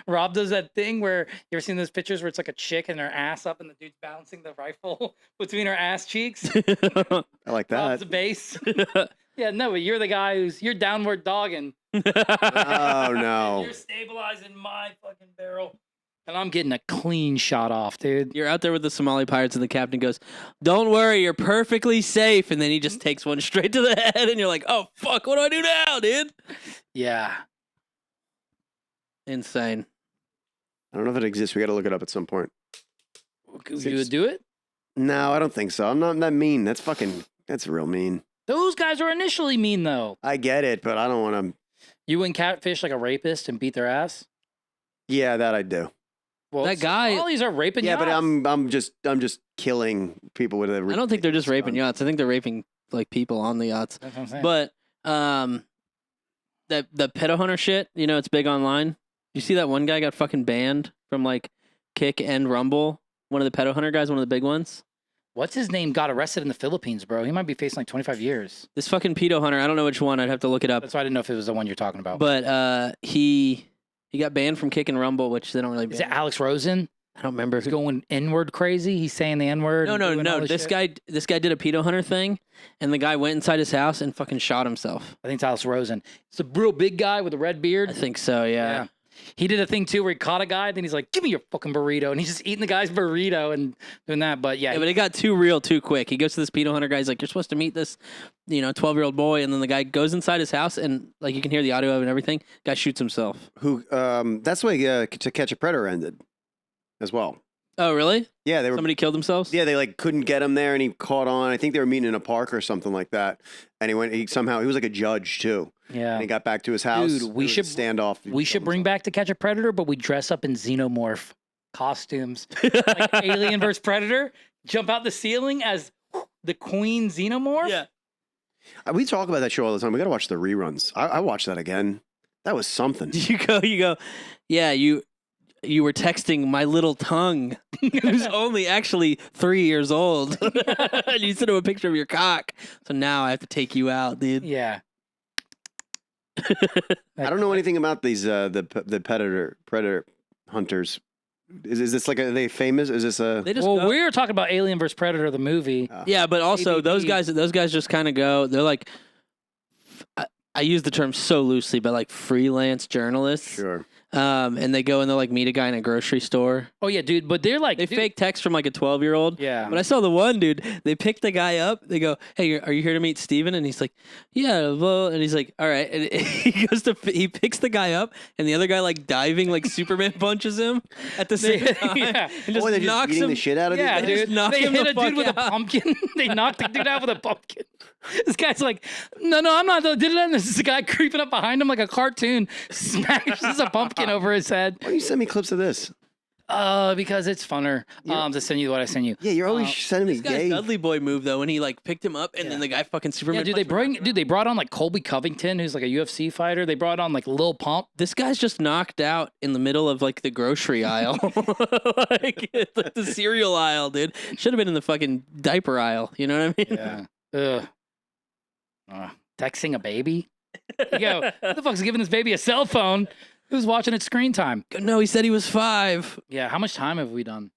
Rob does that thing where you ever seen those pictures where it's like a chick and her ass up and the dude's balancing the rifle between her ass cheeks. I like Rob's that. the base. Yeah, no, but you're the guy you're downward dogging. Oh no. You're stabilizing my fucking barrel. And I'm getting a clean shot off, dude. You're out there with the Somali pirates, and the captain goes, "Don't worry, you're perfectly safe." And then he just takes one straight to the head, and you're like, "Oh fuck, what do I do now, dude?" Yeah. Insane. I don't know if it exists. We got to look it up at some point. You would do it? No, I don't think so. I'm not that mean. That's real mean. Those guys are initially mean, though. I get it, but I don't want to. You wouldn't catfish like a rapist and beat their ass? Yeah, that I do. Well, That guy- Somalis are raping Yeah, but yachts. I'm just killing people with a. I don't think they're just raping gun. yachts. I think they're raping like people on the yachts. That's what I'm saying. But the pedo hunter shit, you know, it's big online. You see that one guy got fucking banned from like Kick and Rumble. One of the pedo hunter guys, one of the big ones. What's his name? Got arrested in the Philippines, bro. He might be facing like 25 years. This fucking pedo hunter. I don't know which one. I'd have to look it up. That's why I didn't know if it was the one you're talking about. But he got banned from Kick and Rumble, which they don't really. Is it ban. Alex Rosen? I don't remember. He's going N-word crazy. He's saying the N-word. No, and no, doing no. all This shit. guy did a pedo hunter thing, and the guy went inside his house and fucking shot himself. I think it's Alex Rosen. It's a real big guy with a red beard. I think so. Yeah. He did a thing too where he caught a guy, then he's like, "Give me your fucking burrito," and he's just eating the guy's burrito and doing that. But yeah, Yeah, but it got too real too quick. He goes to this pedo hunter guy. He's like, "You're supposed to meet this, 12-year-old boy," and then the guy goes inside his house and like you can hear the audio of it and everything. Guy shoots himself. Who? That's the way To Catch a Predator ended, as well. Oh, really? Yeah, they were. Somebody killed themselves? Yeah, they like couldn't get him there, and he caught on. I think they were meeting in a park or something like that. And he went. He was like a judge too. yeah. And he got back to his house. Dude, we There was a should- standoff. We should bring back To Catch a Predator, but we dress up in xenomorph costumes, like Alien vs Predator. Jump out the ceiling as the Queen xenomorph. Yeah. We talk about that show all the time. We got to watch the reruns. I watched that again. That was something. You go. Yeah, you were texting my little tongue, who's only actually 3 years old. And you sent him a picture of your cock. So now I have to take you out, dude. Yeah. I don't know anything about these the predator hunters. Is this like are they famous? Is this a? They just Well, go- we were talking about Alien vs Predator, the movie. yeah, but also ABB. those guys just kind of go. They're like, I use the term so loosely, but like freelance journalists. Sure. And they go and they'll like meet a guy in a grocery store. Oh yeah, dude. But they're like They fake text from like a 12-year-old. Yeah. But I saw the one dude. They picked the guy up. They go, "Hey, are you here to meet Steven?" And he's like, "Yeah." Well, and he's like, "All right." And he picks the guy up, and the other guy like diving like Superman punches him at the same time. Yeah. And just They're just knocks beating him. the shit out of Yeah, these guys? dude. knock They him hit the a dude fuck with a out. pumpkin. They knocked the dude out with a pumpkin. This guy's like, no, I'm not. Did it? And this is a guy creeping up behind him like a cartoon, smashes a pumpkin over his head. Why don't you send me clips of this? Because it's funner. To send you what I send you. Yeah, you're always sending me This guy's gay. Dudley Boy move though when he like picked him up and then the guy fucking Superman. Yeah, dude. punched him. They brought on like Colby Covington, who's like a UFC fighter. They brought on like Lil Pump. This guy's just knocked out in the middle of like the grocery aisle, like, it's like the cereal aisle, dude. Should have been in the fucking diaper aisle. You know what I mean? Yeah. Texting a baby. You go, who the fuck's giving this baby a cell phone? Who's watching its screen time? No, he said he was 5. Yeah. How much time have we done?